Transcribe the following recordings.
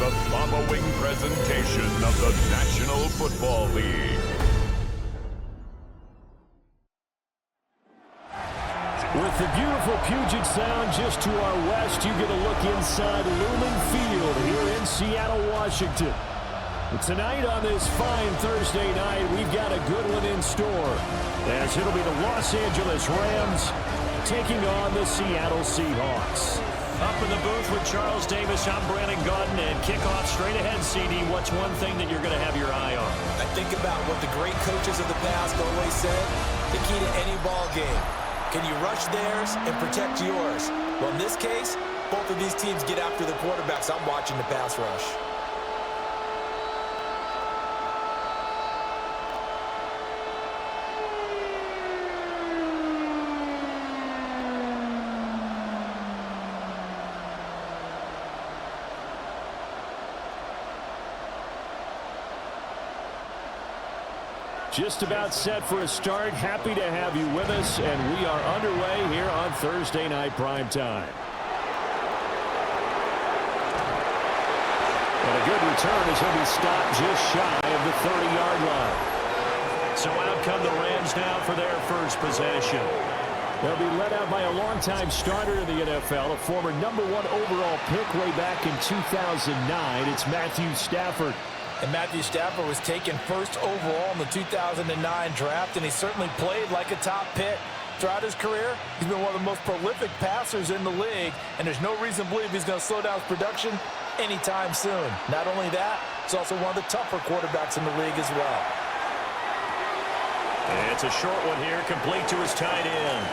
the following presentation of the National Football League. With the beautiful Puget Sound just to our west, you get a look inside Lumen Field here in Seattle, Washington. Tonight on this fine Thursday night, we've got a good one in store, as it'll be the Los Angeles Rams taking on the Seattle Seahawks. Up in the booth with Charles Davis, I'm Brandon Gaudin, and kickoff straight ahead, CD. What's one thing that you're going to have your eye on? I think about what the great coaches of the past always said, the key to any ball game. Can you rush theirs and protect yours? Well, in this case, both of these teams get after the quarterbacks. I'm watching the pass rush. Just about set for a start. Happy to have you with us, and we are underway here on Thursday Night Primetime. And a good return as he'll be stopped just shy of the 30-yard line. So out come the Rams now for their first possession. They'll be led out by a longtime starter in the NFL, a former #1 overall pick way back in 2009. It's Matthew Stafford. And Matthew Stafford was taken first overall in the 2009 draft, and he certainly played like a top pick. Throughout his career, he's been one of the most prolific passers in the league, and there's no reason to believe he's going to slow down his production anytime soon. Not only that, he's also one of the tougher quarterbacks in the league as well. And it's a short one here, complete to his tight end.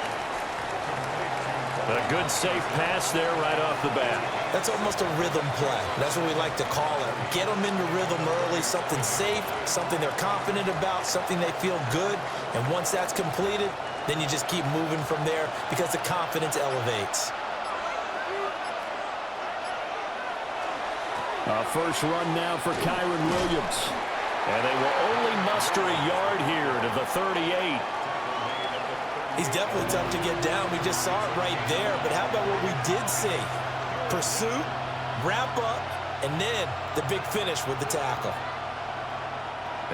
A good, safe pass there right off the bat. That's almost a rhythm play. That's what we like to call it. Get them into rhythm early, something safe, something they're confident about, something they feel good. And once that's completed, then you just keep moving from there because the confidence elevates. First run now for Kyren Williams. And they will only muster a yard here to the 38. He's definitely tough to get down. We just saw it right there. But how about what we did see? Pursuit, wrap up, and then the big finish with the tackle.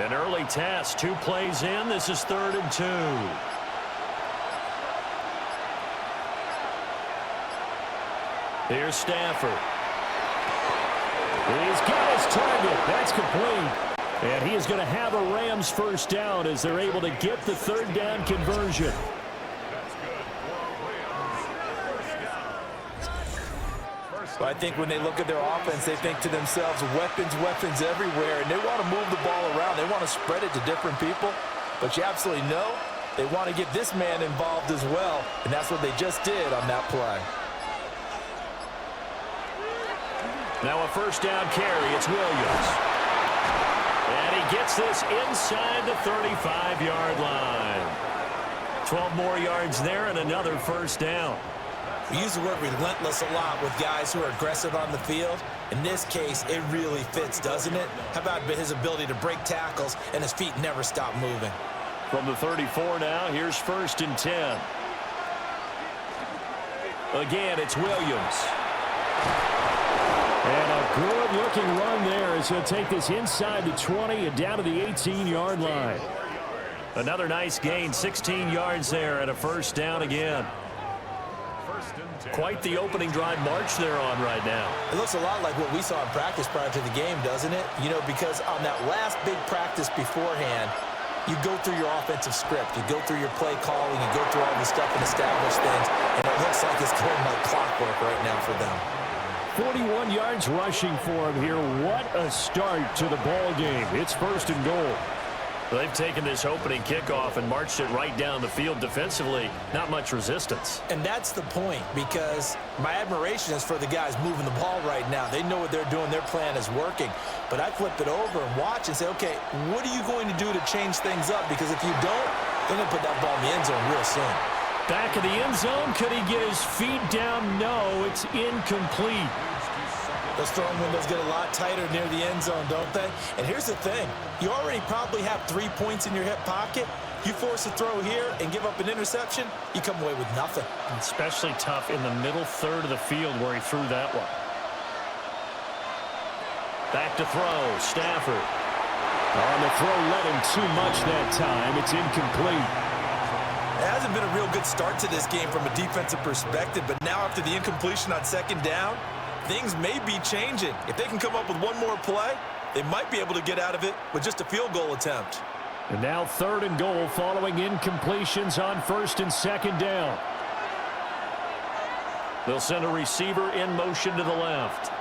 An early task, 2 plays in. This is 3rd and 2. Here's Stafford. He's got his target. That's complete. And he is going to have a Rams first down as they're able to get the 3rd down conversion. But I think when they look at their offense, they think to themselves, weapons, weapons everywhere. And they want to move the ball around. They want to spread it to different people. But you absolutely know they want to get this man involved as well. And that's what they just did on that play. Now a first down carry. It's Williams. And he gets this inside the 35-yard line. 12 more yards there and another first down. We use the word relentless a lot with guys who are aggressive on the field. In this case, it really fits, doesn't it? How about his ability to break tackles and his feet never stop moving? From the 34 now, here's 1st and 10. Again, it's Williams. And a good-looking run there as he'll take this inside the 20 and down to the 18-yard line. Another nice gain, 16 yards there and a first down again. Quite the opening drive march they're on right now. It looks a lot like what we saw in practice prior to the game, doesn't it? You know, because on that last big practice beforehand, you go through your offensive script. You go through your play calling. You go through all the stuff and establish things. And it looks like it's going like clockwork right now for them. 41 yards rushing for him here. What a start to the ball game. It's 1st and goal. They've taken this opening kickoff and marched it right down the field defensively. Not much resistance. And that's the point, because my admiration is for the guys moving the ball right now. They know what they're doing. Their plan is working. But I flip it over and watch and say, okay, what are you going to do to change things up? Because if you don't, they're going to put that ball in the end zone real soon. Back of the end zone. Could he get his feet down? No, it's incomplete. Those throwing windows get a lot tighter near the end zone, don't they? And here's the thing. You already probably have 3 points in your hip pocket. You force a throw here and give up an interception, you come away with nothing. Especially tough in the middle third of the field where he threw that one. Back to throw, Stafford. On the throw, led him too much that time. It's incomplete. It hasn't been a real good start to this game from a defensive perspective, but now after the incompletion on second down, things may be changing. If they can come up with one more play, they might be able to get out of it with just a field goal attempt. And now 3rd and goal following incompletions on 1st and 2nd down. They'll send a receiver in motion to the left.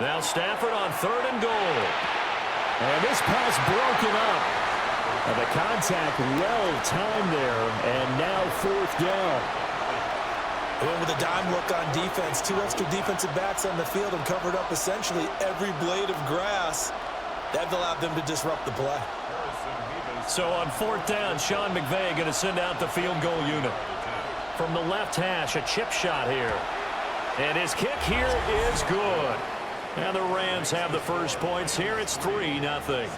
Now Stafford on 3rd and goal. And this pass broken up. And the contact well timed there. And now 4th down. Going with a dime look on defense. 2 extra defensive backs on the field and covered up essentially every blade of grass. That allowed them to disrupt the play. So on 4th down, Sean McVay going to send out the field goal unit. From the left hash, a chip shot here. And his kick here is good. And the Rams have the first points here. It's 3-0.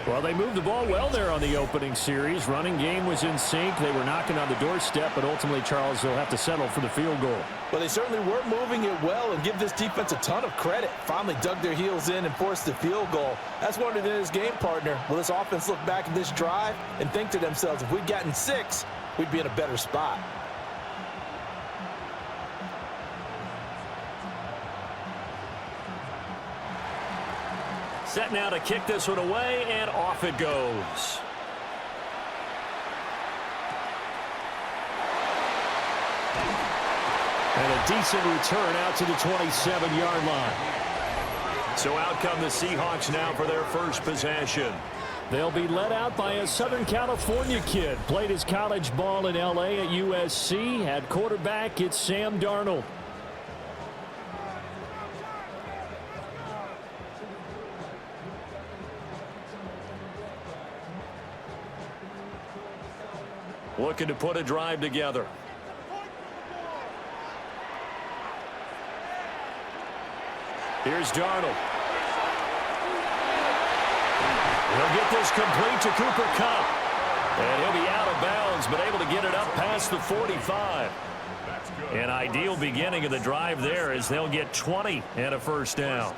Well, they moved the ball well there on the opening series. Running game was in sync. They were knocking on the doorstep, but ultimately, Charles, they'll have to settle for the field goal. Well, they certainly were moving it well, and give this defense a ton of credit. Finally dug their heels in and forced the field goal. That's one of his game partner. Will this offense look back at this drive and think to themselves, if we'd gotten 6, we'd be in a better spot. Set now to kick this one away, and off it goes. And a decent return out to the 27-yard line. So out come the Seahawks now for their first possession. They'll be led out by a Southern California kid. Played his college ball in L.A. at USC. At quarterback, it's Sam Darnold. Looking to put a drive together. Here's Darnold. He'll get this complete to Cooper Kupp. And he'll be out of bounds, but able to get it up past the 45. An ideal beginning of the drive there as they'll get 20 and a first down.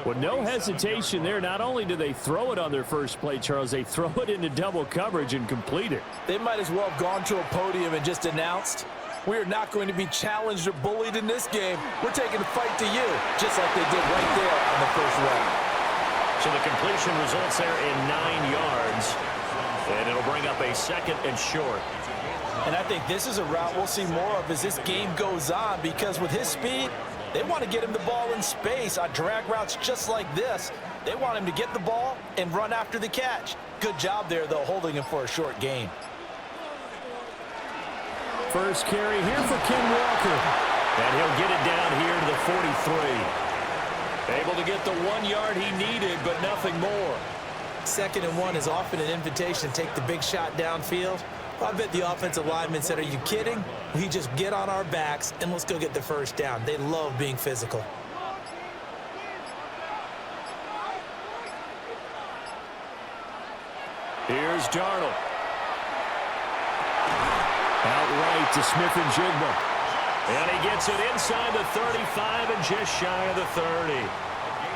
With no hesitation there, not only do they throw it on their first play, Charles, they throw it into double coverage and complete it. They might as well have gone to a podium and just announced, we are not going to be challenged or bullied in this game. We're taking the fight to you, just like they did right there on the first run. So the completion results there in 9 yards, and it'll bring up a 2nd and short. And I think this is a route we'll see more of as this game goes on, because with his speed, they want to get him the ball in space on drag routes just like this. They want him to get the ball and run after the catch. Good job there, though, holding him for a short gain. First carry here for Ken Walker. And he'll get it down here to the 43. Able to get the 1 yard he needed, but nothing more. 2nd and 1 is often an invitation to take the big shot downfield. I bet the offensive lineman said, are you kidding? We just get on our backs and let's go get the first down. They love being physical. Here's Darnold. Outright to Smith-Njigba. And he gets it inside the 35 and just shy of the 30.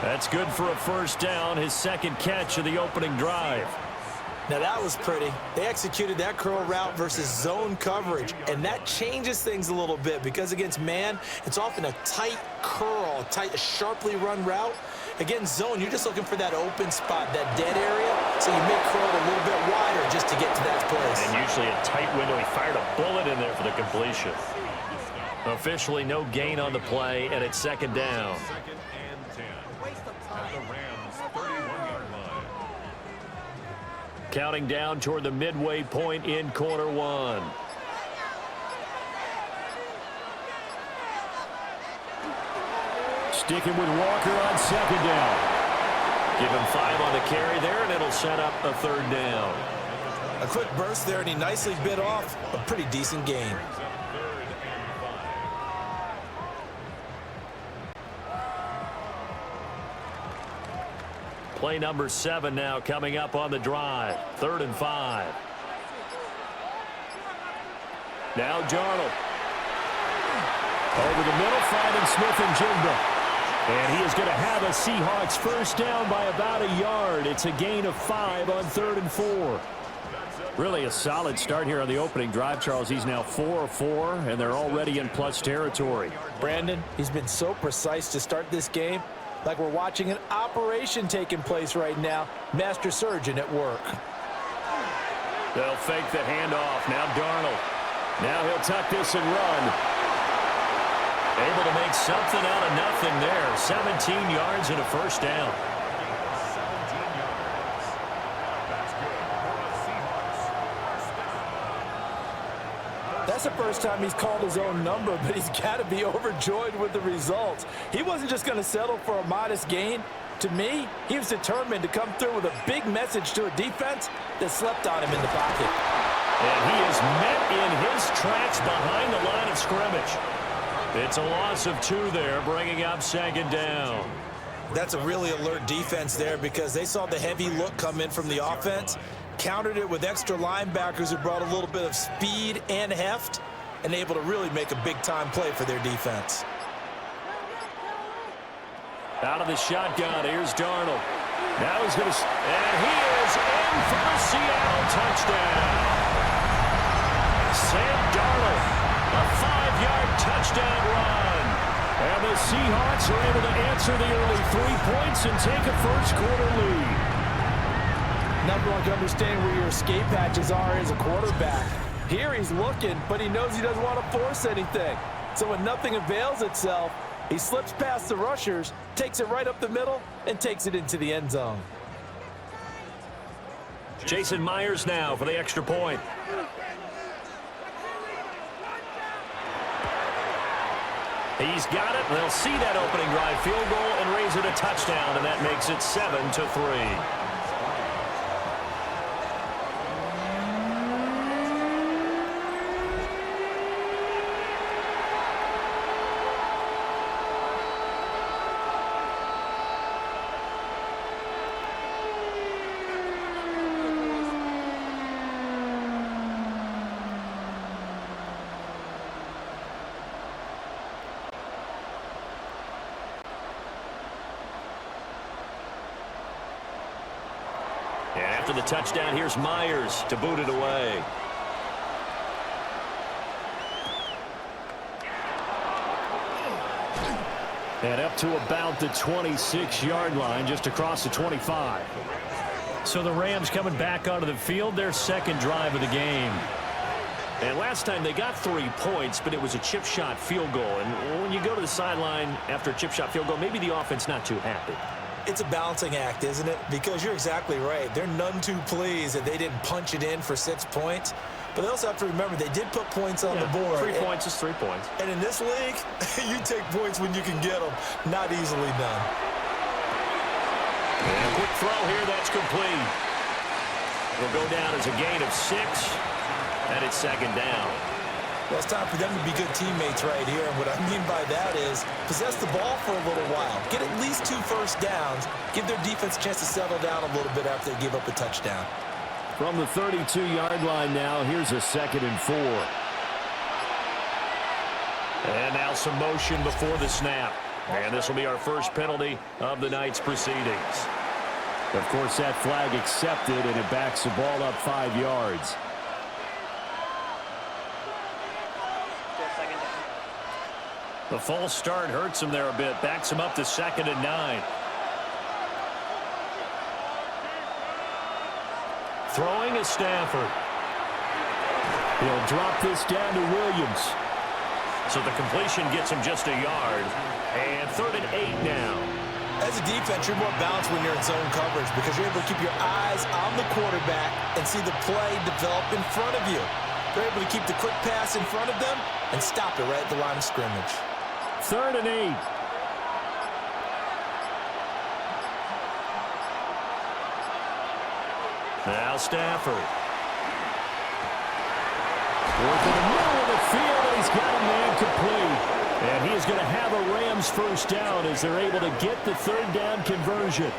That's good for a first down, his 2nd catch of the opening drive. Now that was pretty. They executed that curl route versus zone coverage, and that changes things a little bit because against man, it's often a tight curl, a sharply run route. Against zone, you're just looking for that open spot, that dead area, so you make curl a little bit wider just to get to that place. And usually a tight window. He fired a bullet in there for the completion. Officially no gain on the play, and it's 2nd down. Counting down toward the midway point in quarter 1. Sticking with Walker on 2nd down. Give him 5 on the carry there, and it'll set up a 3rd down. A quick burst there, and he nicely bit off a pretty decent gain. Play number 7 now coming up on the drive. 3rd and 5. Now Darnold. Over the middle, finding Smith-Njigba. And he is going to have a Seahawks first down by about a yard. It's a gain of 5 on 3rd and 4. Really a solid start here on the opening drive, Charles. He's now 4 of 4, and they're already in plus territory. Brandon, he's been so precise to start this game, like we're watching an operation taking place right now. Master surgeon at work. They'll fake the handoff. Now Darnold. Now he'll tuck this and run. Able to make something out of nothing there. 17 yards and a first down. That's the first time he's called his own number, but he's got to be overjoyed with the results. He wasn't just going to settle for a modest gain. To me, he was determined to come through with a big message to a defense that slept on him in the pocket. And he is met in his tracks behind the line of scrimmage. It's a loss of 2 there, bringing up 2nd down. That's a really alert defense there because they saw the heavy look come in from the offense, countered it with extra linebackers who brought a little bit of speed and heft, and able to really make a big-time play for their defense. Out of the shotgun, here's Darnold. Now he's going to... And he is in for the Seattle touchdown. Sam Darnold, a 5-yard touchdown run. And the Seahawks are able to answer the early 3 points and take a first-quarter lead. Nothing like understanding where your escape hatches are as a quarterback. Here he's looking, but he knows he doesn't want to force anything. So when nothing avails itself, he slips past the rushers, takes it right up the middle, and takes it into the end zone. Jason Myers now for the extra point. He's got it. They'll see that opening drive field goal and raise it a touchdown, and that makes it 7-3. And after the touchdown, here's Myers to boot it away. And up to about the 26-yard line, just across the 25. So the Rams coming back onto the field, their second drive of the game. And last time they got 3 points, but it was a chip shot field goal. And when you go to the sideline after a chip shot field goal, maybe the offense not too happy. It's a balancing act, isn't it? Because you're exactly right. They're none too pleased that they didn't punch it in for 6 points. But they also have to remember they did put points on the board. 3 points is 3 points. And in this league, you take points when you can get them. Not easily done. And a quick throw here, that's complete. Will go down as a gain of 6, and it's 2nd down. Well, it's time for them to be good teammates right here. And what I mean by that is possess the ball for a little while. Get at least 2 first downs. Give their defense a chance to settle down a little bit after they give up a touchdown. From the 32-yard line now, here's a 2nd and 4. And now some motion before the snap. And this will be our first penalty of the night's proceedings. Of course, that flag accepted, and it backs the ball up 5 yards. The false start hurts him there a bit. Backs him up to 2nd and 9. Throwing is Stafford. He'll drop this down to Williams. So the completion gets him just a yard. And 3rd and 8 now. As a defense, you're more balanced when you're in zone coverage because you're able to keep your eyes on the quarterback and see the play develop in front of you. They're able to keep the quick pass in front of them and stop it right at the line of scrimmage. 3rd and 8. Now Stafford. Working in the middle of the field, and he's got a man complete. And he is going to have a Rams first down as they're able to get the 3rd down conversion.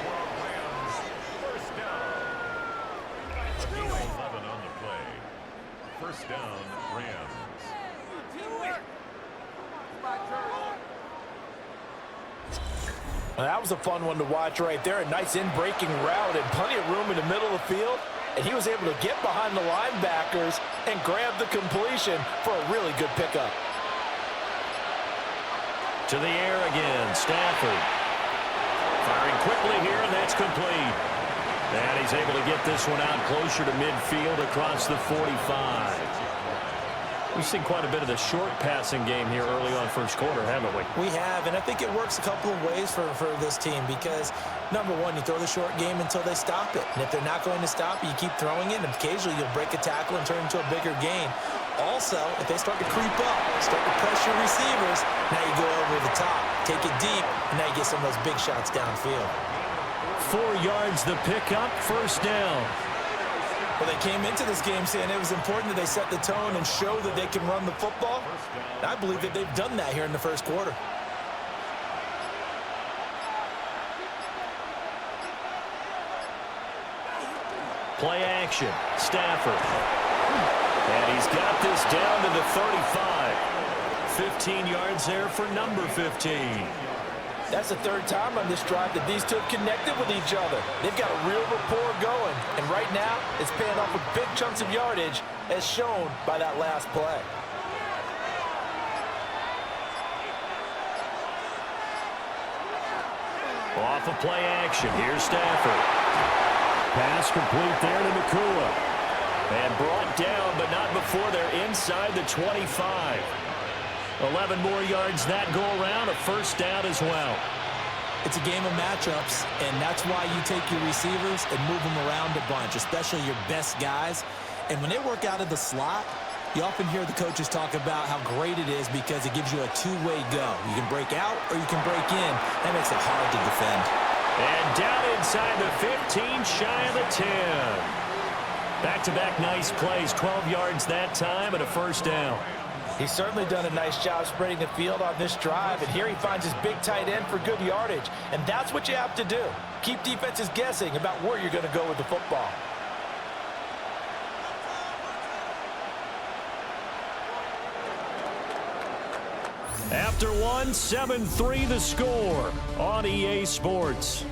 First down. 11 on the play. First down, Rams. Well, that was a fun one to watch right there. A nice in-breaking route and plenty of room in the middle of the field. And he was able to get behind the linebackers and grab the completion for a really good pickup. To the air again, Stafford. Firing quickly here, and that's complete. And he's able to get this one out closer to midfield across the 45. We've seen quite a bit of the short passing game here early on first quarter, haven't we? We have, and I think it works a couple of ways for this team because, number one, you throw the short game until they stop it. And if they're not going to stop it, you keep throwing it, and occasionally you'll break a tackle and turn it into a bigger gain. Also, if they start to creep up, start to pressure receivers, now you go over the top, take it deep, and now you get some of those big shots downfield. 4 yards the pickup, first down. Well, they came into this game saying it was important that they set the tone and show that they can run the football. And I believe that they've done that here in the first quarter. Play action, Stafford. And he's got this down to the 35. 15 yards there for number 15. That's the third time on this drive that these two have connected with each other. They've got a real rapport going. And right now, it's paying off with big chunks of yardage, as shown by that last play. Off of play action, here's Stafford. Pass complete there to Nakua. And brought down, but not before they're inside the 25. 11 more yards that go around, a first down as well. It's a game of matchups, and that's why you take your receivers and move them around a bunch, especially your best guys. And when they work out of the slot, you often hear the coaches talk about how great it is because it gives you a two-way go. You can break out or you can break in. That makes it hard to defend. And down inside the 15, shy of the 10. Back-to-back nice plays, 12 yards that time and a first down. He's certainly done a nice job spreading the field on this drive, and here he finds his big tight end for good yardage. And that's what you have to do. Keep defenses guessing about where you're going to go with the football. After one, 7-3 the score on EA Sports.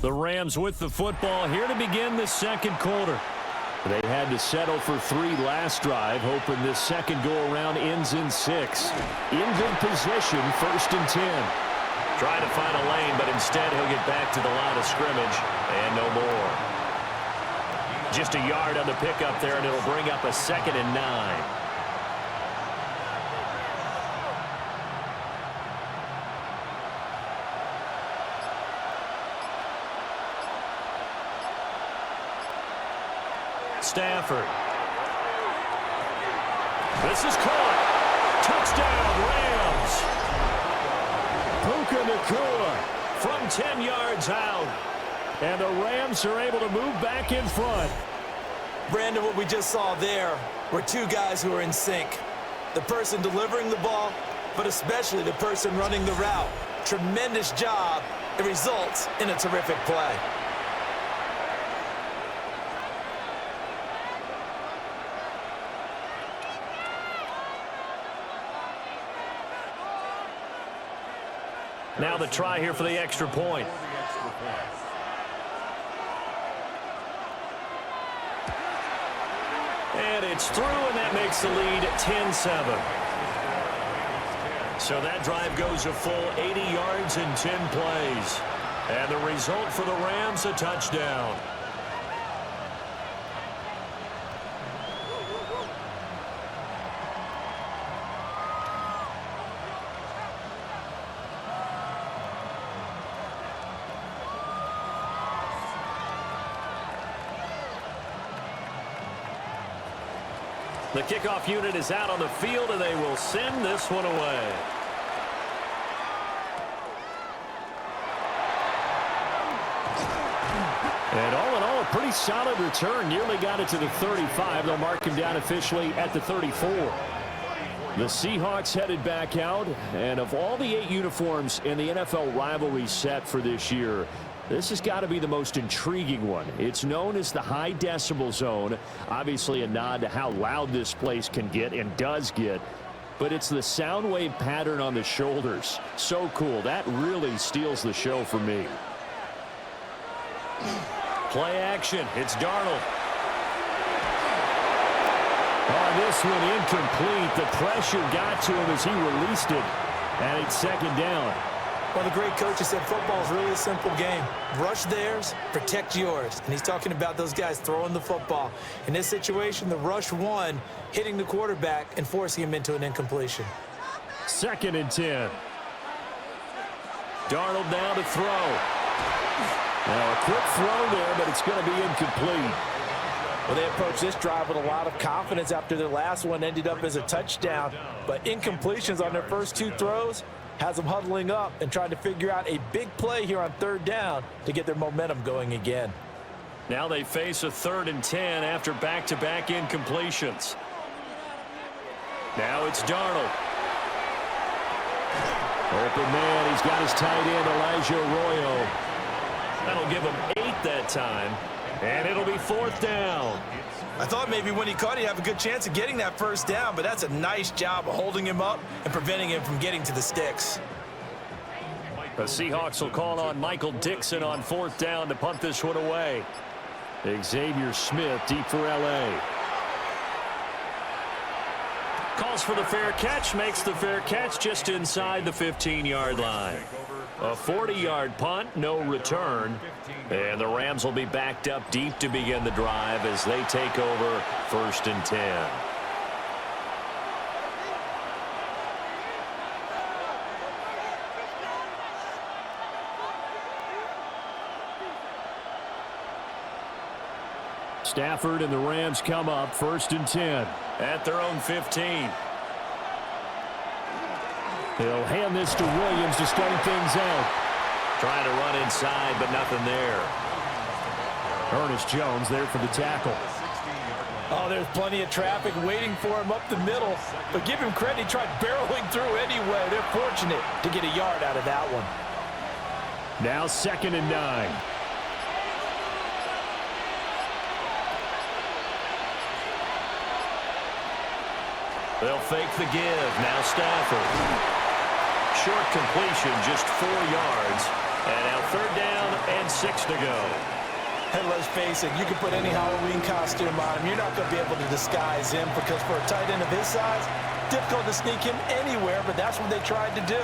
The Rams with the football here to begin the second quarter. They had to settle for 3 last drive, hoping this second go-around ends in 6. In good position, first and 10. Trying to find a lane, but instead he'll get back to the line of scrimmage, and no more. Just a yard on the pickup there, and it'll bring up a 2nd and 9. Stafford. This is caught. Touchdown, Rams. Puka Nakua from 10 yards out. And the Rams are able to move back in front. Brandon, what we just saw there were 2 guys who are in sync. The person delivering the ball, but especially the person running the route. Tremendous job. It results in a terrific play. Now the try here for the extra point. And it's through, and that makes the lead 10-7. So that drive goes a full 80 yards in 10 plays. And the result for the Rams, a touchdown. The kickoff unit is out on the field, and they will send this one away. And all in all, a pretty solid return. Nearly got it to the 35. They'll mark him down officially at the 34. The Seahawks headed back out, and of all the 8 uniforms in the NFL rivalry set for this year, this has got to be the most intriguing one. It's known as the high decibel zone. Obviously a nod to how loud this place can get and does get. but it's the sound wave pattern on the shoulders. So cool. That really steals the show for me. Play action. It's Darnold. On this one, incomplete. The pressure got to him as he released it. And it's second down. Well, the great coach said football is really a simple game. Rush theirs, protect yours. And he's talking about those guys throwing the football. In this situation, the rush won, hitting the quarterback and forcing him into an incompletion. 2nd and 10. Darnold now to throw. Now a quick throw there, but it's going to be incomplete. Well, they approached this drive with a lot of confidence after their last one ended up as a touchdown. But incompletions on their first 2 throws has them huddling up and trying to figure out a big play here on 3rd down to get their momentum going again. Now they face a 3rd and 10 after back-to-back incompletions. Now it's Darnold. Open man, he's got his tight end, Elijah Arroyo. That'll give him 8 that time, and it'll be 4th down. I thought maybe when he caught it, he'd have a good chance of getting that first down, but that's a nice job of holding him up and preventing him from getting to the sticks. The Seahawks will call on Michael Dixon on 4th down to punt this one away. Xavier Smith deep for L.A. Calls for the fair catch, makes the fair catch just inside the 15-yard line. A 40-yard punt, no return. And the Rams will be backed up deep to begin the drive as they take over 1st and 10. Stafford and the Rams come up 1st and 10 at their own 15. They'll hand this to Williams to start things out. Trying to run inside, but nothing there. Ernest Jones there for the tackle. Oh, there's plenty of traffic waiting for him up the middle. But give him credit, he tried barreling through anyway. They're fortunate to get a yard out of that one. Now 2nd and 9. They'll fake the give. Now Stafford. Short completion, just 4 yards. And now 3rd down and 6 to go. And let's face it, you can put any Halloween costume on him. You're not going to be able to disguise him because for a tight end of his size, difficult to sneak him anywhere, but that's what they tried to do.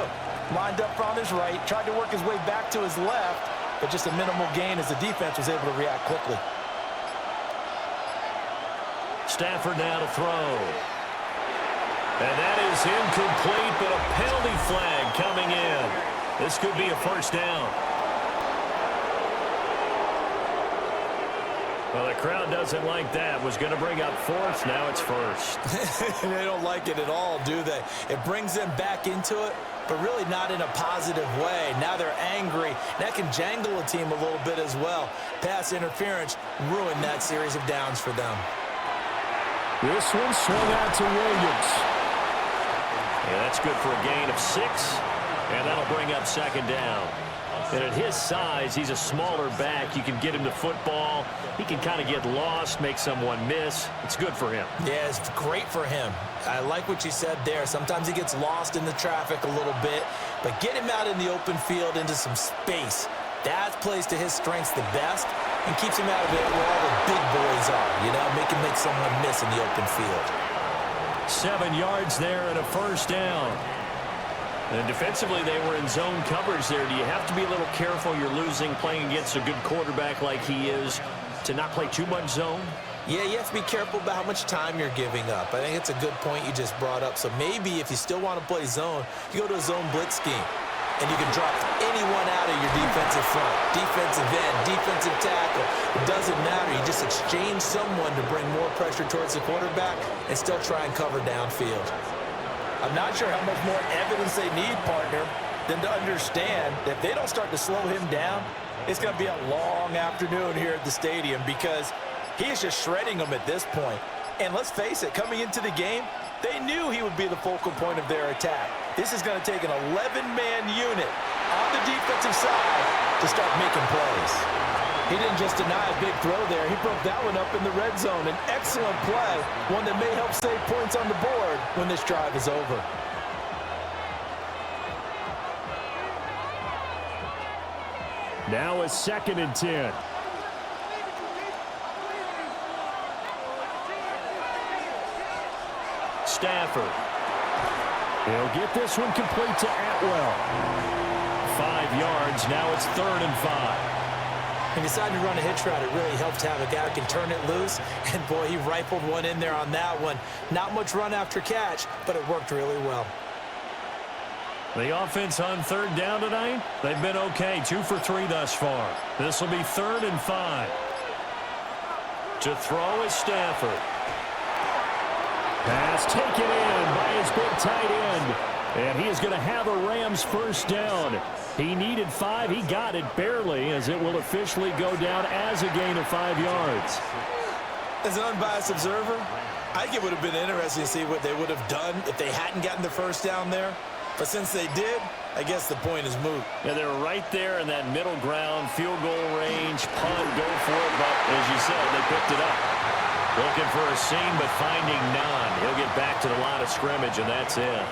Lined up on his right, tried to work his way back to his left, but just a minimal gain as the defense was able to react quickly. Stafford now to throw. And that is incomplete, but a penalty flag coming in. This could be a 1st down. Well, the crowd doesn't like that. Was going to bring up 4th. Now it's 1st. They don't like it at all, do they? It brings them back into it, but really not in a positive way. Now they're angry. That can jangle a team a little bit as well. Pass interference ruined that series of downs for them. This one swung out to Williams. Yeah, that's good for a gain of 6, and that'll bring up 2nd down. And at his size, he's a smaller back. You can get him the football. He can kind of get lost, make someone miss. It's good for him. Yeah, it's great for him. I like what you said there. Sometimes he gets lost in the traffic a little bit, but get him out in the open field into some space. That plays to his strengths the best and keeps him out of it where all the big boys are, you know, make him make someone miss in the open field. 7 yards there and a 1st down. And defensively, they were in zone coverage there. Do you have to be a little careful? You're losing, playing against a good quarterback like he is, to not play too much zone? Yeah, you have to be careful about how much time you're giving up. I think it's a good point you just brought up. So maybe if you still want to play zone, you go to a zone blitz scheme. And you can drop anyone out of your defensive front, defensive end, defensive tackle. It doesn't matter. You just exchange someone to bring more pressure towards the quarterback and still try and cover downfield. I'm not sure how much more evidence they need, partner, than to understand that if they don't start to slow him down, it's going to be a long afternoon here at the stadium because he is just shredding them at this point. And let's face it, coming into the game, they knew he would be the focal point of their attack. This is going to take an 11-man unit on the defensive side to start making plays. He didn't just deny a big throw there. He broke that one up in the red zone. An excellent play, one that may help save points on the board when this drive is over. Now a 2nd and 10. Stafford. He'll get this one complete to Atwell. 5 yards. Now it's 3rd and 5. He decided to run a hitch route. It really helps to have a guy who can turn it loose. And, boy, he rifled one in there on that one. Not much run after catch, but it worked really well. The offense on 3rd down tonight, they've been okay. 2 for 3 thus far. This will be 3rd and 5. To throw is Stafford. Pass taken in by his big tight end. And he is going to have a Rams first down. He needed 5. He got it barely, as it will officially go down as a gain of 5 yards. As an unbiased observer, I think it would have been interesting to see what they would have done if they hadn't gotten the first down there. But since they did, I guess the point is moot. Yeah, they were right there in that middle ground, field goal range, punt, go for it. But as you said, they picked it up. Looking for a seam, but finding none. He'll get back to the line of scrimmage, and that's it.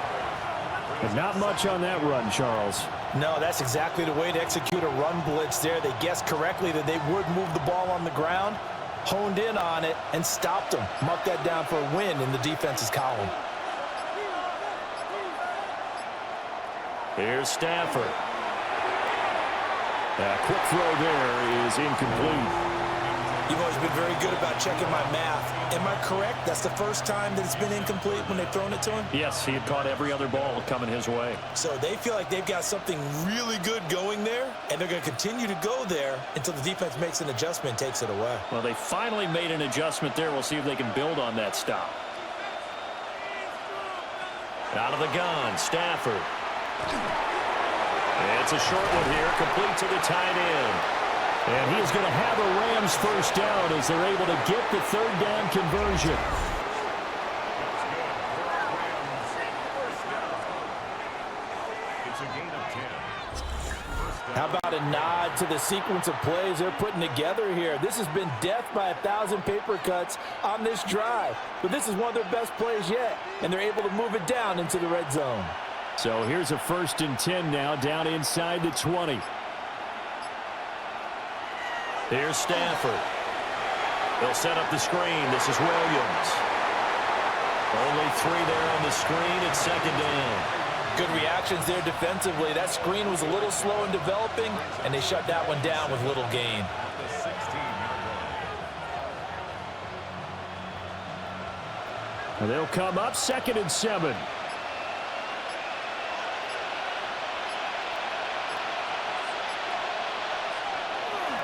But not much on that run, Charles. No, that's exactly the way to execute a run blitz there. They guessed correctly that they would move the ball on the ground, honed in on it, and stopped them. Marked that down for a win in the defense's column. Here's Stafford. A quick throw there is incomplete. You've always been very good about checking my math. Am I correct? That's the first time that it's been incomplete when they've thrown it to him? Yes, he had caught every other ball coming his way. So they feel like they've got something really good going there, and they're going to continue to go there until the defense makes an adjustment and takes it away. Well, they finally made an adjustment there. We'll see if they can build on that stop. Out of the gun, Stafford. It's a short one here, complete to the tight end. And he is going to have a Rams first down as they're able to get the 3rd down conversion. How about a nod to the sequence of plays they're putting together here? This has been death by 1,000 paper cuts on this drive. But this is one of their best plays yet, and they're able to move it down into the red zone. So here's a 1st and 10 now, down inside the 20. Here's Stafford. They'll set up the screen. This is Williams. Only 3 there on the screen. It's 2nd down. Good reactions there defensively. That screen was a little slow in developing, and they shut that one down with little gain. And they'll come up 2nd and 7.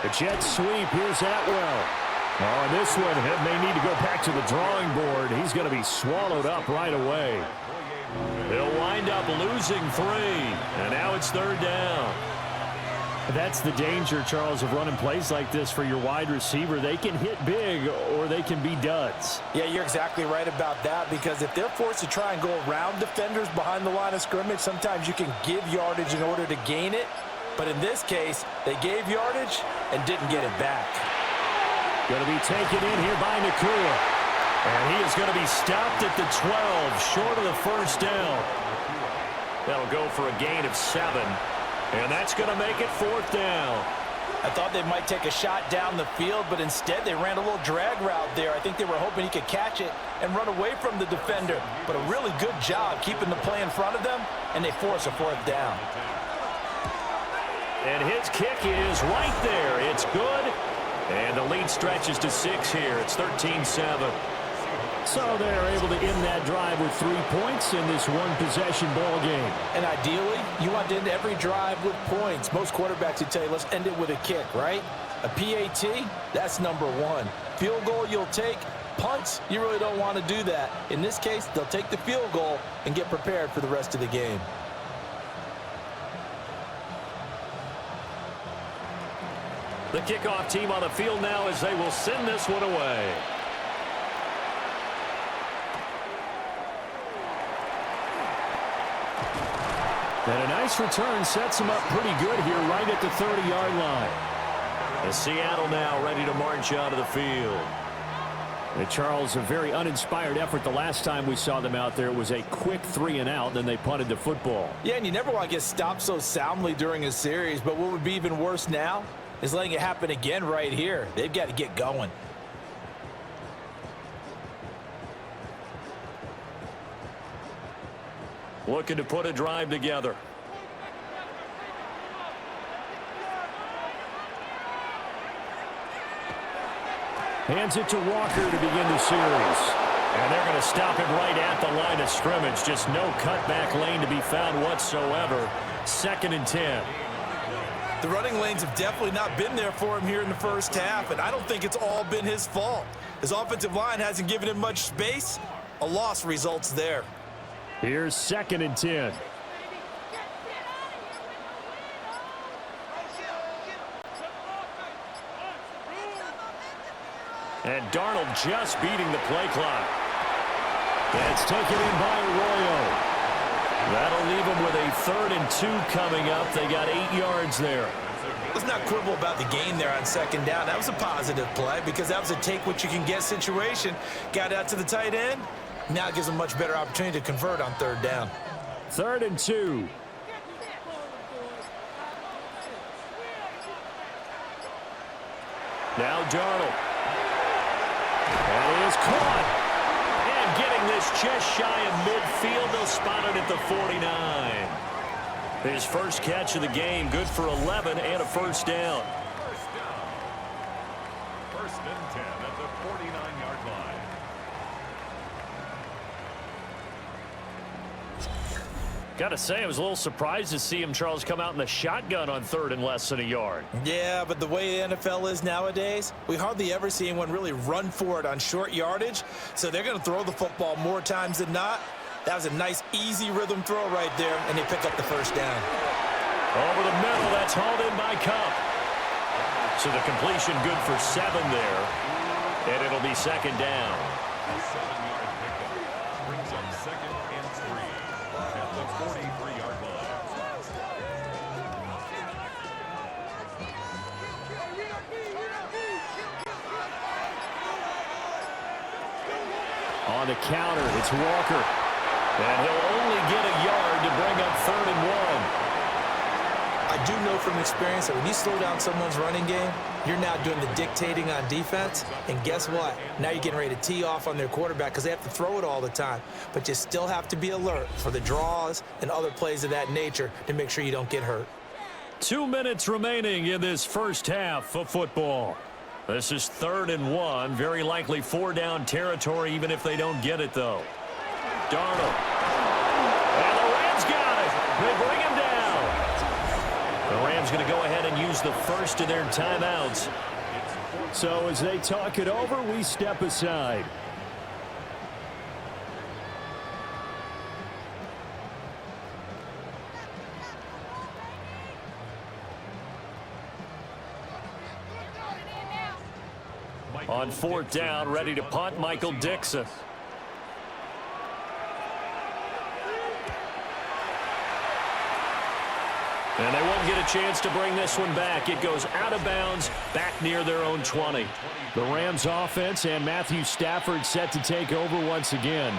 The jet sweep. Here's Atwell. Oh, and this one may need to go back to the drawing board. He's going to be swallowed up right away. They'll wind up losing 3. And now it's 3rd down. That's the danger, Charles, of running plays like this for your wide receiver. They can hit big or they can be duds. Yeah, you're exactly right about that, because if they're forced to try and go around defenders behind the line of scrimmage, sometimes you can give yardage in order to gain it. But in this case, they gave yardage and didn't get it back. Going to be taken in here by Nakua. And he is going to be stopped at the 12, short of the first down. That'll go for a gain of 7. And that's going to make it 4th down. I thought they might take a shot down the field, but instead they ran a little drag route there. I think they were hoping he could catch it and run away from the defender. But a really good job keeping the play in front of them, and they force a 4th down. And his kick is right there. It's good. And the lead stretches to 6 here. It's 13-7. So they're able to end that drive with 3 points in this one-possession ball game. And ideally, you want to end every drive with points. Most quarterbacks would tell you, let's end it with a kick, right? A PAT, that's number 1. Field goal you'll take. Punts, you really don't want to do that. In this case, they'll take the field goal and get prepared for the rest of the game. The kickoff team on the field now as they will send this one away. And a nice return sets him up pretty good here right at the 30-yard line. And Seattle now ready to march out of the field. And Charles, a very uninspired effort the last time we saw them out there. It was a quick 3-and-out, then they punted the football. Yeah, and you never want to get stopped so soundly during a series, but what would be even worse now is letting it happen again right here. They've got to get going. Looking to put a drive together. Hands it to Walker to begin the series. And they're going to stop him right at the line of scrimmage. Just no cutback lane to be found whatsoever. 2nd and 10. The running lanes have definitely not been there for him here in the first half, and I don't think it's all been his fault. His offensive line hasn't given him much space. A loss results there. Here's 2nd and 10. And Darnold just beating the play clock. That's taken in by Arroyo. That'll leave him with a 3rd and 2 coming up. They got 8 yards there. Let's not quibble about the gain there on 2nd down. That was a positive play because that was a take-what-you-can-get situation. Got out to the tight end. Now it gives him a much better opportunity to convert on 3rd down. 3rd and 2. Now Darnold. That is caught. And getting this just shy of midfield. They'll spot it at the 49. His first catch of the game. Good for 11 and a first down. First and 10 at the 49-yard line. Got to say, I was a little surprised to see him, Charles, come out in the shotgun on 3rd and less than a yard. Yeah, but the way the NFL is nowadays, we hardly ever see anyone really run for it on short yardage. So they're going to throw the football more times than not. That was a nice, easy rhythm throw right there, and they pick up the first down. Over the middle, that's hauled in by Cup. So the completion good for 7 there, and it'll be 2nd down. A 7-yard pickup brings up 2nd and 3 at the 43-yard line. On the counter, it's Walker. And he'll only get a yard to bring up 3rd and 1. I do know from experience that when you slow down someone's running game, you're now doing the dictating on defense. And guess what? Now you're getting ready to tee off on their quarterback because they have to throw it all the time. But you still have to be alert for the draws and other plays of that nature to make sure you don't get hurt. 2 minutes remaining in this first half of football. This is 3rd and 1. Very likely 4-down territory, even if they don't get it, though. Darnold. And the Rams got it. They bring him down. The Rams going to go ahead and use the first of their timeouts. So as they talk it over, we step aside. On 4th down, ready to punt, Michael Dixon. And they won't get a chance to bring this one back. It goes out of bounds, back near their own 20. The Rams offense and Matthew Stafford set to take over once again.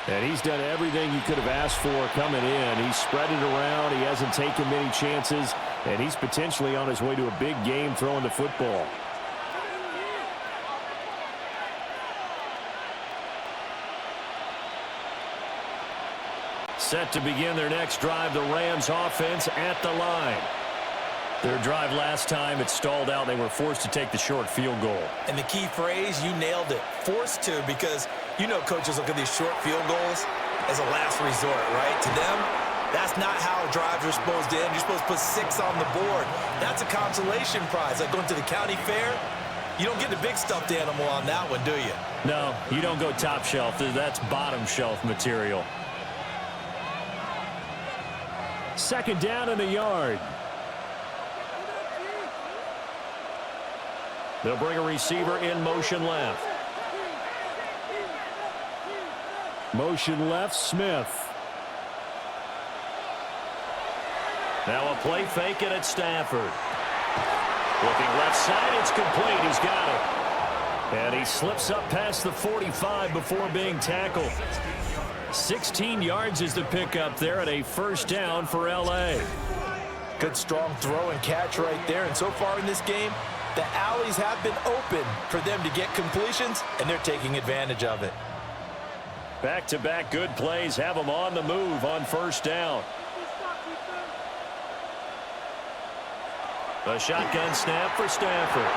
And he's done everything you could have asked for coming in. He's spread it around. He hasn't taken many chances. And he's potentially on his way to a big game throwing the football. Set to begin their next drive, the Rams offense at the line. Their drive last time, it stalled out. They were forced to take the short field goal. And the key phrase, you nailed it, forced to, because you know coaches look at these short field goals as a last resort, right? To them, that's not how drives are supposed to end. You're supposed to put 6 on the board. That's a consolation prize. Like going to the county fair, you don't get the big stuffed animal on that one, do you? No, you don't go top shelf. That's bottom shelf material. 2nd down in the yard. They'll bring a receiver in motion left. Motion left, Smith. Now a play fake, and it's Stafford. Looking left side, it's complete. He's got it. And he slips up past the 45 before being tackled. 16 yards is the pickup there at a first down for L.A. Good strong throw and catch right there. And so far in this game, the alleys have been open for them to get completions, and they're taking advantage of it. Back-to-back good plays have them on the move on first down. A shotgun snap for Stafford.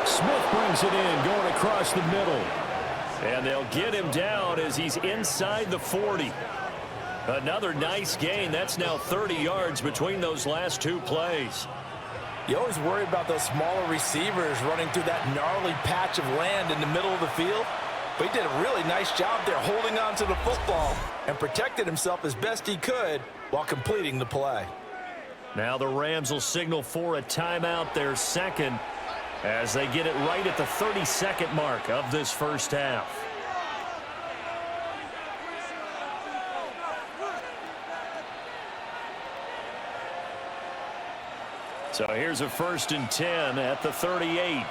Smith brings it in, going across the middle. And they'll get him down as he's inside the 40. Another nice gain. That's now 30 yards between those last two plays. You always worry about those smaller receivers running through that gnarly patch of land in the middle of the field. But he did a really nice job there holding on to the football and protected himself as best he could while completing the play. Now the Rams will signal for a timeout, their second, as they get it right at the 30-second mark of this first half. So here's a 1st and 10 at the 38.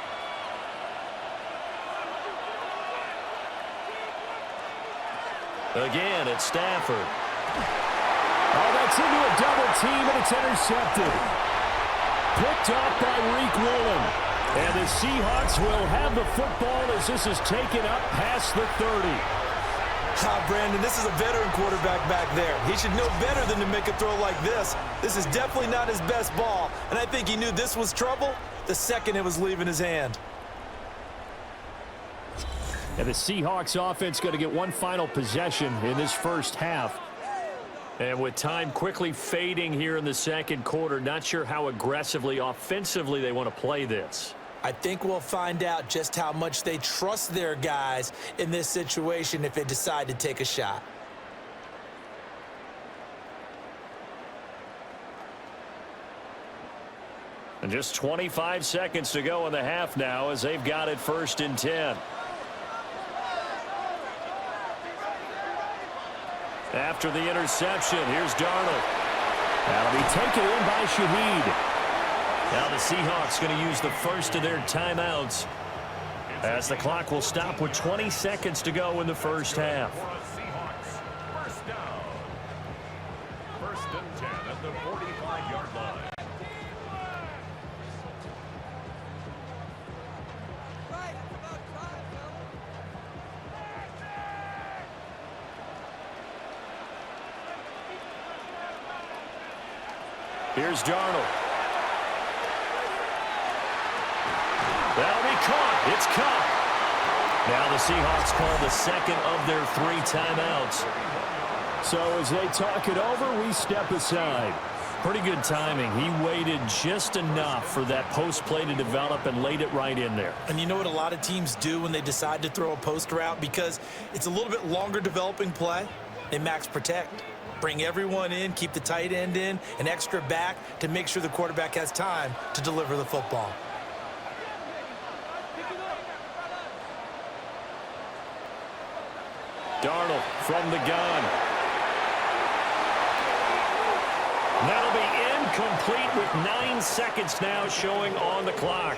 Again, it's Stafford. Oh, that's into a double team, and it's intercepted. Picked off by Reek Woolen. And the Seahawks will have the football as this is taken up past the 30. Brandon, this is a veteran quarterback back there. He should know better than to make a throw like this. This is definitely not his best ball, and I think he knew this was trouble the second it was leaving his hand. And the Seahawks offense going to get one final possession in this first half. And with time quickly fading here in the second quarter, not sure how aggressively, offensively they want to play this. I think we'll find out just how much they trust their guys in this situation if they decide to take a shot. And just 25 seconds to go in the half now as they've got it 1st and 10. After the interception, here's Darnold. That'll be taken in by Shaheed. Now the Seahawks going to use the first of their timeouts as the clock will stop with 20 seconds to go in the first half. Seahawks, first down. 1st and 10 at the 45-yard line. Here's Darnold. That'll be caught. It's caught. Now the Seahawks call the second of their 3 timeouts. So as they talk it over, we step aside. Pretty good timing. He waited just enough for that post play to develop and laid it right in there. And you know what a lot of teams do when they decide to throw a post route? Because it's a little bit longer developing play, they max protect. Bring everyone in, keep the tight end in, an extra back to make sure the quarterback has time to deliver the football. Darnold from the gun. That'll be incomplete with 9 seconds now showing on the clock.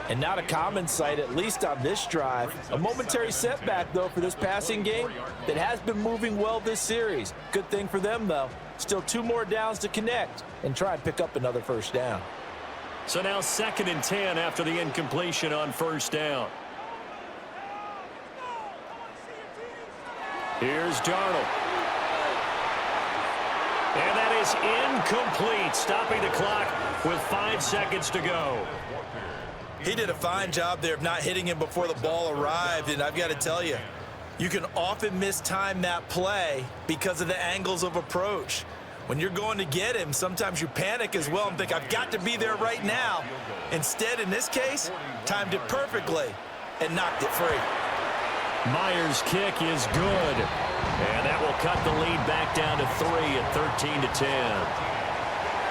And not a common sight, at least on this drive. A momentary setback, though, for this passing game that has been moving well this series. Good thing for them, though. Still 2 more downs to connect and try and pick up another first down. So now 2nd and 10 after the incompletion on first down. Here's Darnold. And that is incomplete, stopping the clock with 5 seconds to go. He did a fine job there of not hitting him before the ball arrived, and I've got to tell you, you can often mistime that play because of the angles of approach. When you're going to get him, sometimes you panic as well and think, I've got to be there right now. Instead, in this case, timed it perfectly and knocked it free. Myers' kick is good. And that will cut the lead back down to 3 at 13-10.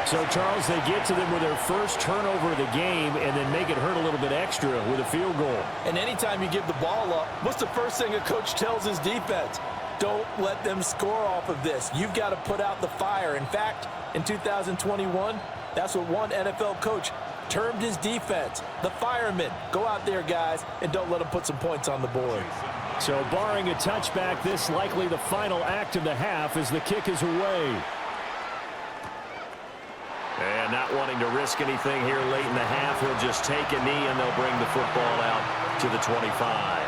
So, Charles, they get to them with their first turnover of the game and then make it hurt a little bit extra with a field goal. And anytime you give the ball up, what's the first thing a coach tells his defense? Don't let them score off of this. You've got to put out the fire. In fact, in 2021, that's what one NFL coach termed his defense, the firemen. Go out there, guys, and don't let them put some points on the board. So barring a touchback, this likely the final act of the half as the kick is away. And not wanting to risk anything here late in the half, he'll just take a knee and they'll bring the football out to the 25.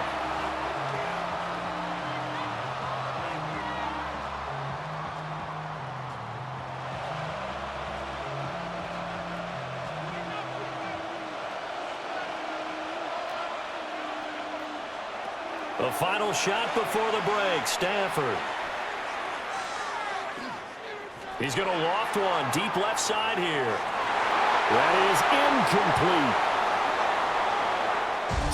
The final shot before the break, Stafford. He's going to loft one deep left side here. That is incomplete.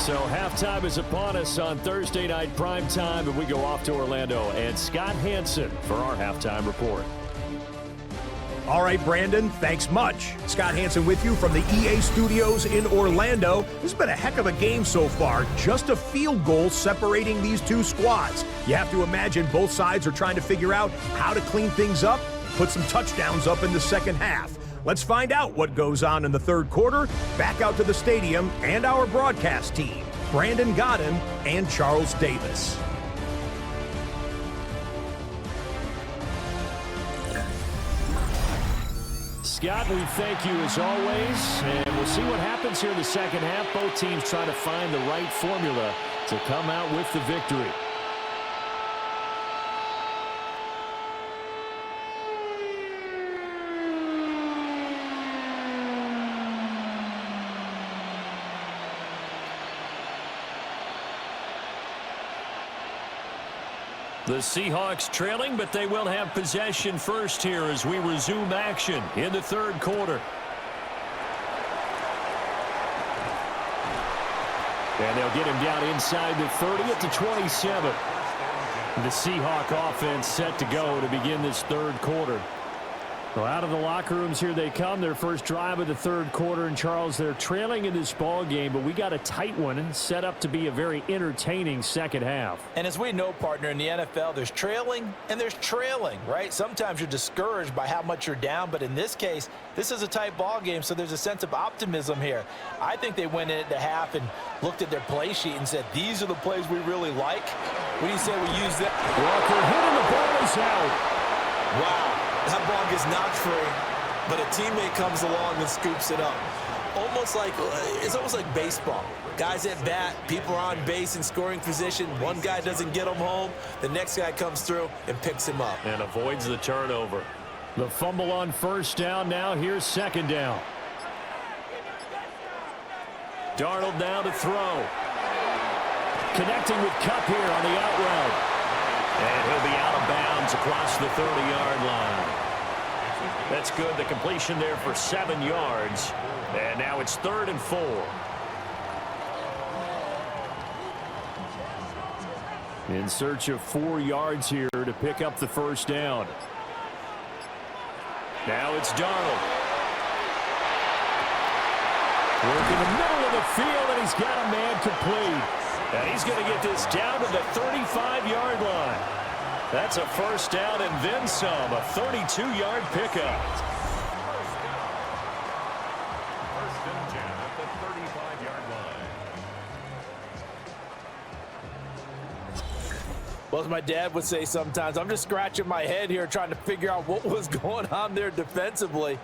So halftime is upon us on Thursday night primetime, and we go off to Orlando. And Scott Hansen for our halftime report. All right, Brandon, thanks much. Scott Hansen with you from the EA Studios in Orlando. This has been a heck of a game so far. Just a field goal separating these two squads. You have to imagine both sides are trying to figure out how to clean things up, put some touchdowns up in the second half. Let's find out what goes on in the third quarter. Back out to the stadium and our broadcast team, Brandon Godden and Charles Davis. Scott, we thank you as always, and we'll see what happens here in the second half. Both teams trying to find the right formula to come out with the victory. The Seahawks trailing, but they will have possession first here as we resume action in the third quarter. And they'll get him down inside the 30 at the 27. The Seahawk offense set to go to begin this third quarter. Well, out of the locker rooms here they come. Their first drive of the third quarter. And, Charles, they're trailing in this ball game, but we got a tight one and set up to be a very entertaining second half. And as we know, partner, in the NFL, there's trailing and there's trailing, right? Sometimes you're discouraged by how much you're down, but in this case, this is a tight ball game, so there's a sense of optimism here. I think they went into the half and looked at their play sheet and said, these are the plays we really like. What do you say we use that? Walker hitting the ball is out. Wow. That ball gets knocked free, but a teammate comes along and scoops it up. It's almost like baseball. Guys at bat, people are on base in scoring position. One guy doesn't get him home. The next guy comes through and picks him up. And avoids the turnover. The fumble on first down. Now here's second down. Darnold now to throw. Connecting with Kupp here on the out route. And he'll be out of bounds across the 30-yard line. That's good. The completion there for 7 yards. And now it's 3rd and 4. In search of 4 yards here to pick up the first down. Now it's Darnold. Working the middle of the field, and he's got a man complete. And he's going to get this down to the 35-yard line. That's a first down and then some, a 32-yard pickup. First and 10 at the 35-yard line. Well, as my dad would say sometimes, I'm just scratching my head here trying to figure out what was going on there defensively.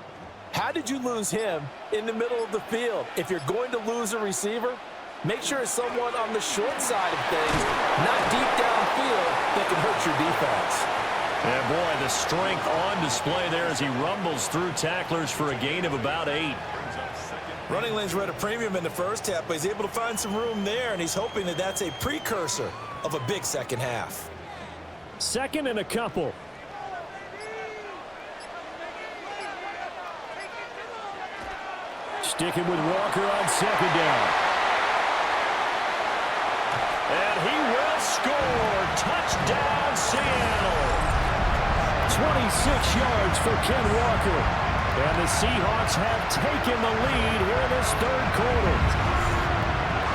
How did you lose him in the middle of the field? If you're going to lose a receiver, make sure it's someone on the short side of things, not deep downfield, that can hurt your defense. And boy, the strength on display there as he rumbles through tacklers for a gain of about 8. Running lanes were at a premium in the first half, but he's able to find some room there, and he's hoping that that's a precursor of a big second half. Second and a couple. Sticking with Walker on second down. And he will score. Touchdown, Seattle. 26 yards for Ken Walker. And the Seahawks have taken the lead here in this third quarter.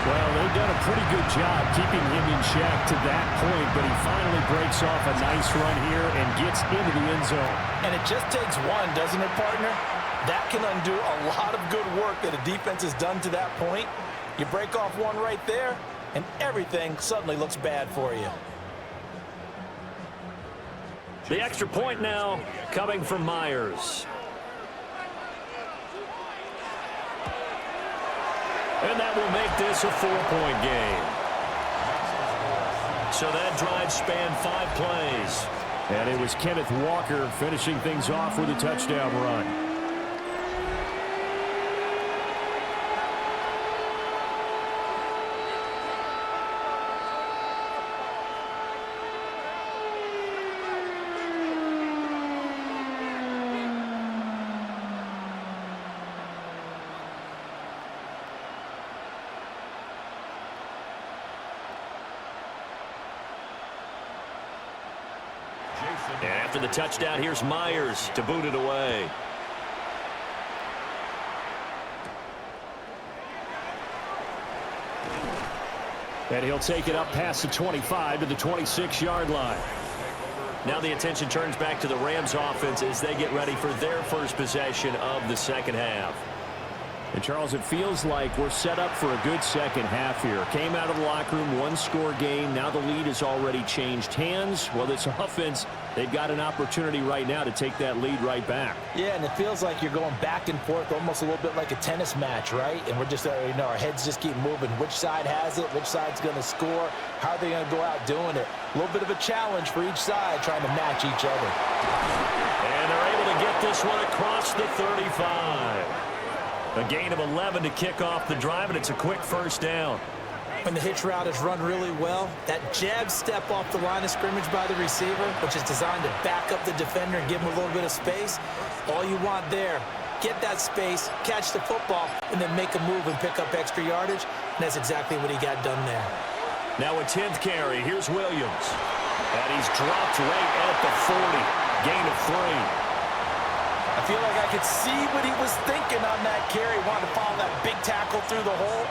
Well, they've done a pretty good job keeping him in check to that point, but he finally breaks off a nice run here and gets into the end zone. And it just takes one, doesn't it, partner? That can undo a lot of good work that a defense has done to that point. You break off one right there, and everything suddenly looks bad for you. The extra point now coming from Myers. And that will make this a 4-point game. So that drive spanned 5 plays. And it was Kenneth Walker finishing things off with a touchdown run. And after the touchdown, here's Myers to boot it away. And he'll take it up past the 25 to the 26-yard line. Now the attention turns back to the Rams offense as they get ready for their first possession of the second half. And, Charles, it feels like we're set up for a good second half here. Came out of the locker room, one-score game. Now the lead has already changed hands. Well, this offense, they've got an opportunity right now to take that lead right back. Yeah, and it feels like you're going back and forth almost a little bit like a tennis match, right? And we're just, our heads just keep moving. Which side has it? Which side's going to score? How are they going to go out doing it? A little bit of a challenge for each side trying to match each other. And they're able to get this one across the 35. A gain of 11 to kick off the drive, and it's a quick first down. When the hitch route is run really well, that jab step off the line of scrimmage by the receiver, which is designed to back up the defender and give him a little bit of space, all you want there, get that space, catch the football, and then make a move and pick up extra yardage, and that's exactly what he got done there. Now a 10th carry. Here's Williams. And he's dropped right at the 40. Gain of 3. I feel like I could see what he was thinking on that carry. Wanted to follow that big tackle through the hole.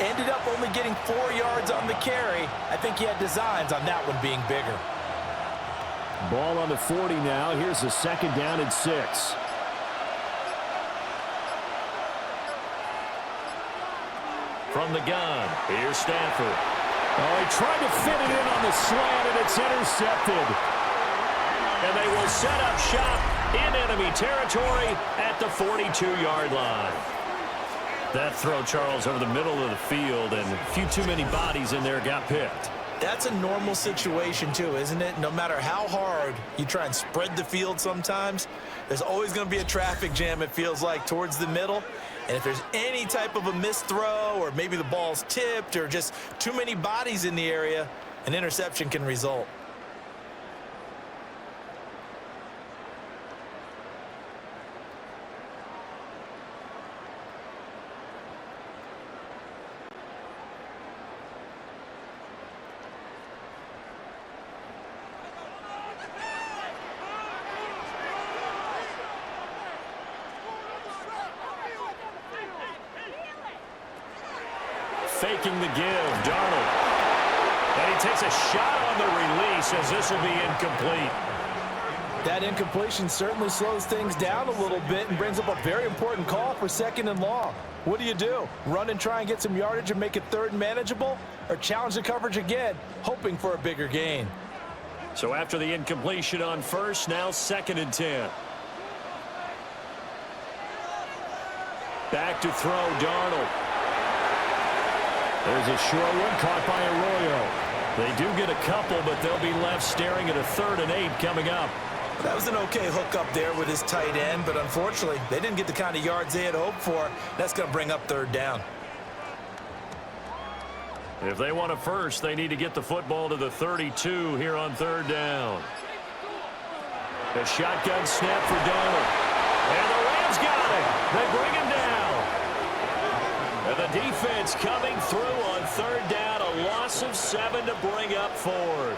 Ended up only getting 4 yards on the carry. I think he had designs on that one being bigger. Ball on the 40 now. Here's a 2nd down and 6. From the gun, here's Stafford. Oh, he tried to fit it in on the slant, and it's intercepted. And they will set up shop in enemy territory at the 42-yard line. That throw, Charles, over the middle of the field, and a few too many bodies in there got picked. That's a normal situation, too, isn't it? No matter how hard you try and spread the field sometimes, there's always going to be a traffic jam, it feels like, towards the middle. And if there's any type of a missed throw, or maybe the ball's tipped, or just too many bodies in the area, an interception can result. Faking the give, Darnold. And he takes a shot on the release as this will be incomplete. That incompletion certainly slows things down a little bit and brings up a very important call for 2nd and long. What do? Run and try and get some yardage and make it 3rd and manageable? Or challenge the coverage again, hoping for a bigger gain? So after the incompletion on 1st, now 2nd and 10. Back to throw, Darnold. There's a short one caught by Arroyo. They do get a couple, but they'll be left staring at a 3rd and 8 coming up. That was an okay hook up there with his tight end, but unfortunately, they didn't get the kind of yards they had hoped for. That's going to bring up 3rd down. If they want a first, they need to get the football to the 32 here on 3rd down. A shotgun snap for Darnold. And the Rams got it. They bring him down. And the defense coming through on 3rd down. A loss of 7 to bring up 4th.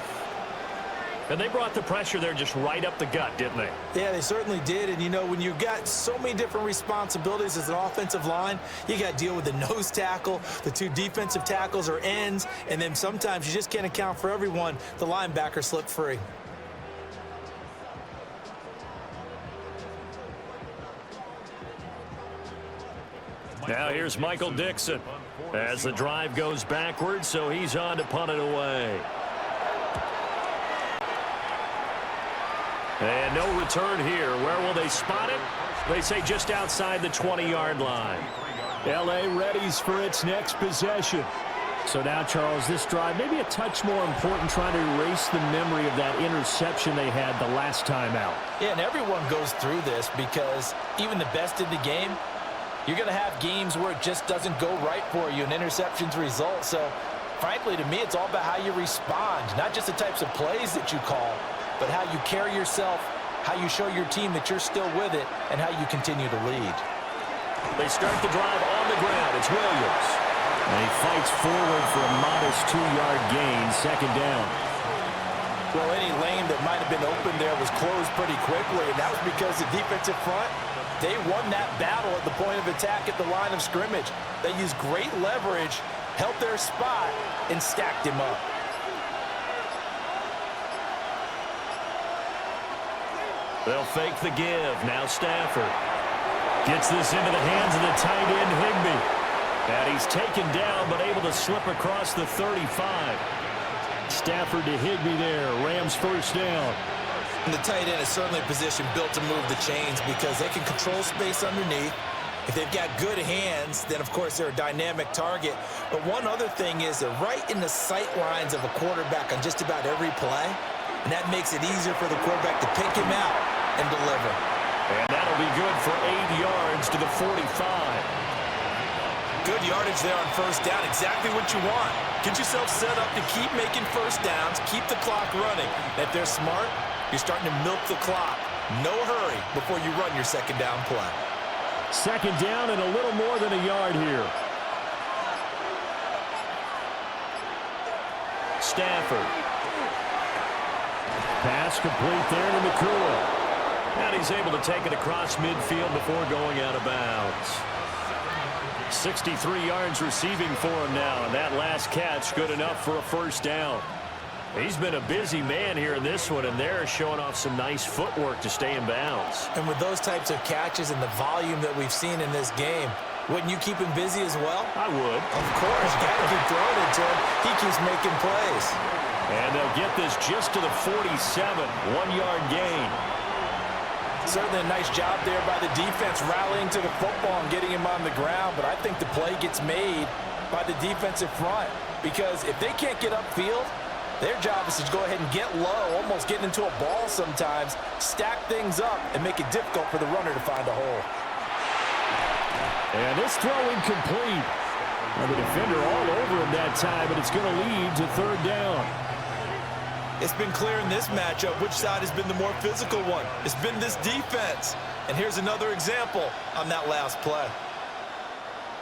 And they brought the pressure there just right up the gut, didn't they? Yeah, they certainly did. And, you know, when you've got so many different responsibilities as an offensive line, you got to deal with the nose tackle, the 2 defensive tackles or ends, and then sometimes you just can't account for everyone. The linebacker slipped free. Now here's Michael Dixon as the drive goes backwards, so he's on to punt it away. And no return here. Where will they spot it? They say just outside the 20-yard line. L.A. readies for its next possession. So now, Charles, this drive maybe a touch more important, trying to erase the memory of that interception they had the last time out. Yeah, and everyone goes through this because even the best in the game, you're going to have games where it just doesn't go right for you and interceptions result. So, frankly, to me, it's all about how you respond, not just the types of plays that you call, but how you carry yourself, how you show your team that you're still with it, and how you continue to lead. They start the drive on the ground. It's Williams. And he fights forward for a modest 2-yard gain, second down. Well, any lane that might have been open there was closed pretty quickly, and that was because the defensive front, they won that battle at the point of attack at the line of scrimmage. They used great leverage, held their spot, and stacked him up. They'll fake the give. Now Stafford gets this into the hands of the tight end, Higbee. And he's taken down, but able to slip across the 35. Stafford to Higbee there. Rams first down. And the tight end is certainly a position built to move the chains because they can control space underneath. If they've got good hands, then, of course, they're a dynamic target. But one other thing is they're right in the sight lines of a quarterback on just about every play. And that makes it easier for the quarterback to pick him out and deliver. And that'll be good for 8 yards to the 45. Good yardage there on first down. Exactly what you want. Get yourself set up to keep making first downs, keep the clock running. And if they're smart, you're starting to milk the clock. No hurry before you run your second down play. Second down and a little more than a yard here. Stafford. Pass complete there to McCool. And he's able to take it across midfield before going out of bounds. 63 yards receiving for him now, and that last catch good enough for a first down. He's been a busy man here in this one, and they're showing off some nice footwork to stay in bounds. And with those types of catches and the volume that we've seen in this game, wouldn't you keep him busy as well? I would. Of course. You got to keep throwing it to him. He keeps making plays. And they'll get this just to the 47, 1-yard gain. Certainly a nice job there by the defense rallying to the football and getting him on the ground, but I think the play gets made by the defensive front because if they can't get upfield, their job is to go ahead and get low, almost get into a ball sometimes, stack things up, and make it difficult for the runner to find a hole. And this throw incomplete. Well, the defender all over him that time, but it's going to lead to third down. It's been clear in this matchup which side has been the more physical one. It's been this defense. And here's another example on that last play.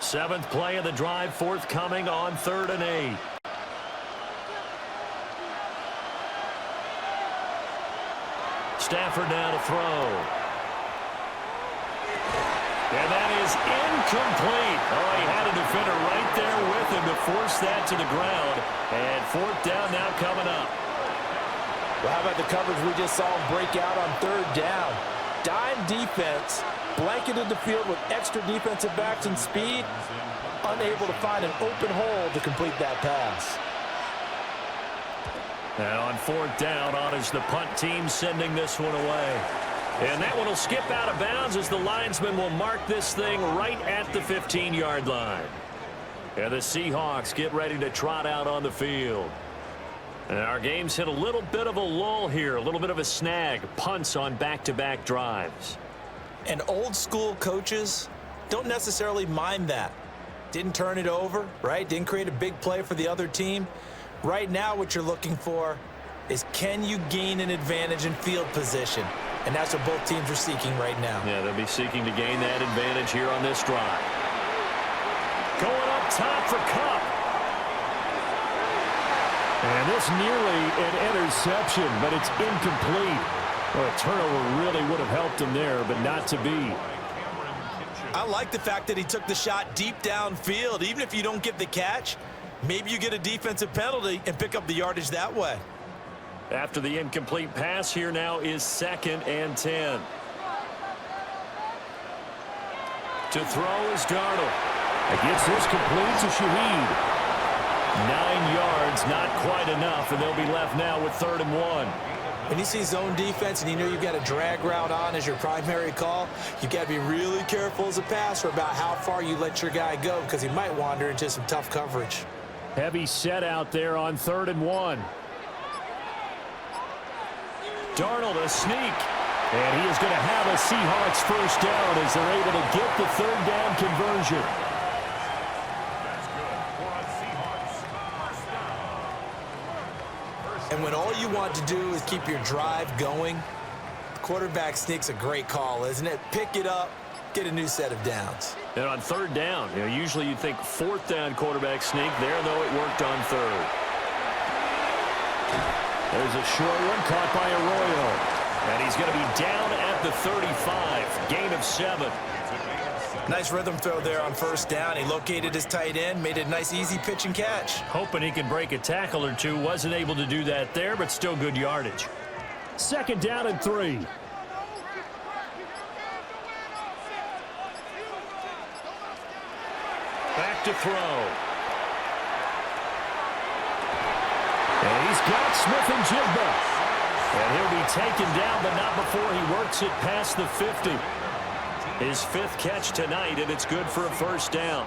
7th play of the drive forthcoming on 3rd and 8. Stafford now to throw. And that is incomplete. Oh, he had a defender right there with him to force that to the ground. And 4th down now coming up. Well, how about the coverage we just saw him break out on 3rd down? Dime defense, blanketed the field with extra defensive backs and speed, unable to find an open hole to complete that pass. And on 4th down, on is the punt team sending this one away. And that one will skip out of bounds as the linesman will mark this thing right at the 15-yard line. And the Seahawks get ready to trot out on the field. And our game's hit a little bit of a lull here, a little bit of a snag, punts on back-to-back drives. And old-school coaches don't necessarily mind that. Didn't turn it over, right? Didn't create a big play for the other team. Right now what you're looking for is can you gain an advantage in field position? And that's what both teams are seeking right now. Yeah, they'll be seeking to gain that advantage here on this drive. Going up top for Kupp. And this nearly an interception, but it's incomplete. Well, a turnover really would have helped him there, but not to be. I like the fact that he took the shot deep downfield. Even if you don't get the catch, maybe you get a defensive penalty and pick up the yardage that way. After the incomplete pass, here now is 2nd and 10. To throw is Darnold. It gets this complete to Shaheed. 9 yards, not quite enough, and they'll be left now with 3rd and 1. When you see zone defense and you know you've got a drag route on as your primary call, you've got to be really careful as a passer about how far you let your guy go because he might wander into some tough coverage. Heavy set out there on 3rd and 1. Darnold a sneak. And he is going to have a Seahawks first down as they're able to get the 3rd down conversion. And when all you want to do is keep your drive going, the quarterback sneak's a great call, isn't it? Pick it up, get a new set of downs. And on 3rd down, usually you'd think 4th down quarterback sneak. There, though, it worked on 3rd. There's a short one caught by Arroyo. And he's going to be down at the 35. Gain of 7. Nice rhythm throw there on 1st down. He located his tight end, made it a nice easy pitch and catch. Hoping he can break a tackle or two. Wasn't able to do that there, but still good yardage. 2nd down and 3. Back to throw. And he's got Smith and Jigba. And he'll be taken down, but not before he works it past the 50. His 5th catch tonight, and it's good for a 1st down.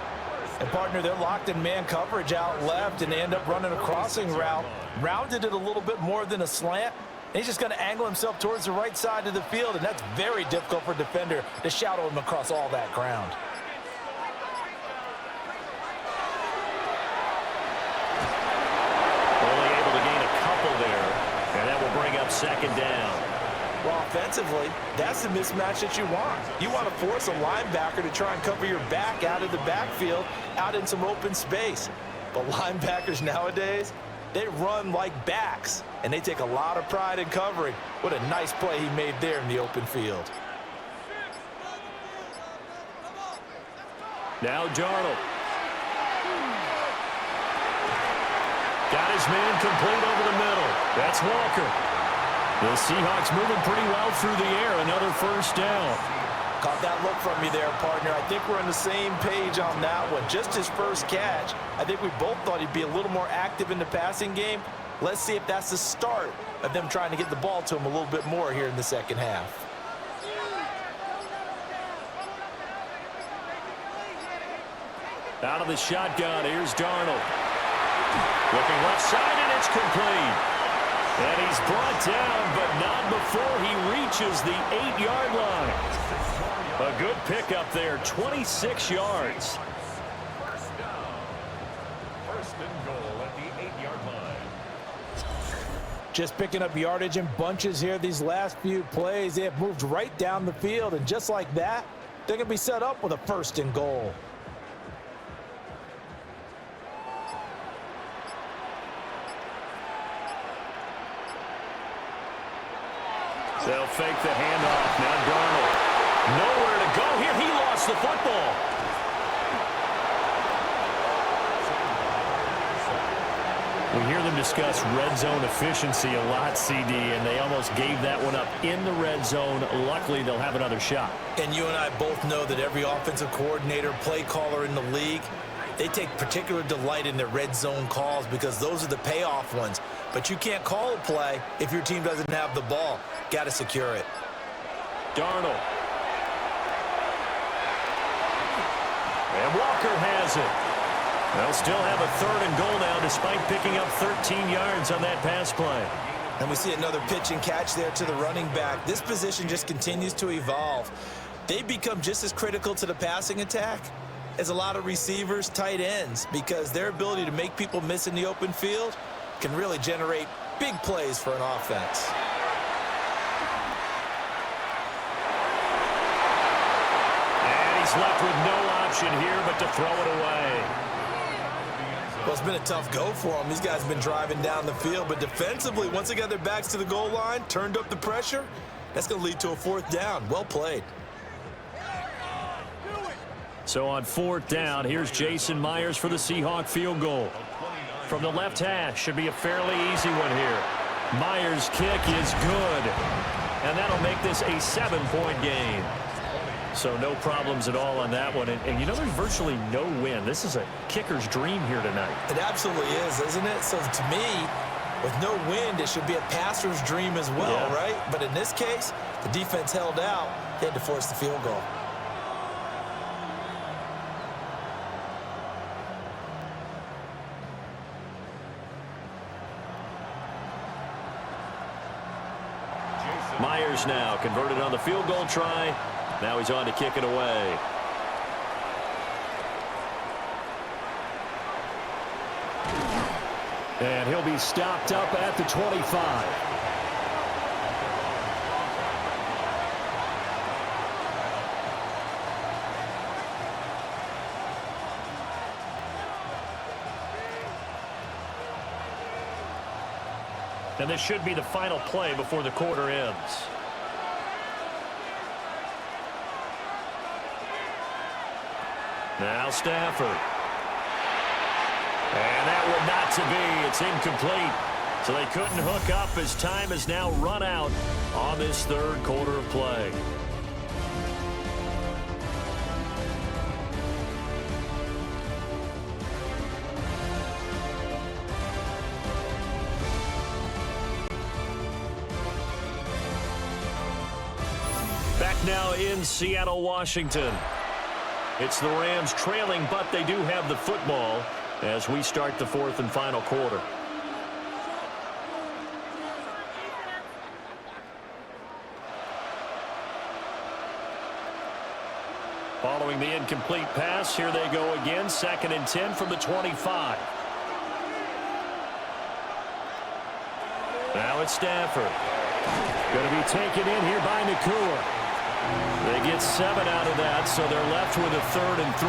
And, partner, they're locked in man coverage out left, and they end up running a crossing route. Rounded it a little bit more than a slant. And he's just going to angle himself towards the right side of the field, and that's very difficult for a defender to shadow him across all that ground. Only able to gain a couple there, and that will bring up 2nd down. Well, offensively, that's the mismatch that you want. You want to force a linebacker to try and cover your back out of the backfield, out in some open space. But linebackers nowadays, they run like backs, and they take a lot of pride in covering. What a nice play he made there in the open field. Now Darnold. Got his man complete over the middle. That's Walker. The Seahawks moving pretty well through the air. Another 1st down. Caught that look from you there, partner. I think we're on the same page on that one. Just his 1st catch. I think we both thought he'd be a little more active in the passing game. Let's see if that's the start of them trying to get the ball to him a little bit more here in the 2nd half. Out of the shotgun, here's Darnold. Looking left side, and it's complete. And he's brought down, but not before he reaches the 8-yard line. A good pickup there, 26 yards. 1st and goal at the 8-yard line. Just picking up yardage in bunches here these last few plays. They have moved right down the field, and just like that, they're going to be set up with a 1st and goal. They'll fake the handoff. Now Darnold. Nowhere to go here. He lost the football. We hear them discuss red zone efficiency a lot, CD, and they almost gave that one up in the red zone. Luckily, they'll have another shot. And you and I both know that every offensive coordinator, play caller in the league, they take particular delight in their red zone calls because those are the payoff ones. But you can't call a play if your team doesn't have the ball. Got to secure it. Darnold. And Walker has it. They'll still have a 3rd and goal now despite picking up 13 yards on that pass play. And we see another pitch and catch there to the running back. This position just continues to evolve. They become just as critical to the passing attack as a lot of receivers, tight ends, because their ability to make people miss in the open field can really generate big plays for an offense. And he's left with no option here but to throw it away. Well, it's been a tough go for them. These guys have been driving down the field, but defensively, once they got their backs to the goal line, turned up the pressure, that's going to lead to a 4th down. Well played. So on 4th down, here's Jason Myers for the Seahawk field goal. From the left hash, should be a fairly easy one here. Myers' kick is good. And that'll make this a 7-point game. So no problems at all on that one. And you know, there's virtually no wind. This is a kicker's dream here tonight. It absolutely is, isn't it? So to me, with no wind, it should be a passer's dream as well, right? But in this case, the defense held out. They had to force the field goal. Myers now converted on the field goal try. Now he's on to kick it away. And he'll be stopped up at the 25. And this should be the final play before the quarter ends. Now Stafford. And that would not to be. It's incomplete. So they couldn't hook up as time has now run out on this third quarter of play. Back now in Seattle, Washington. It's the Rams trailing, but they do have the football as we start the fourth and final quarter. Following the incomplete pass, here they go again. 2nd and 10 from the 25. Now it's Stafford. Going to be taken in here by Nakua. They get 7 out of that, so they're left with a 3rd and 3.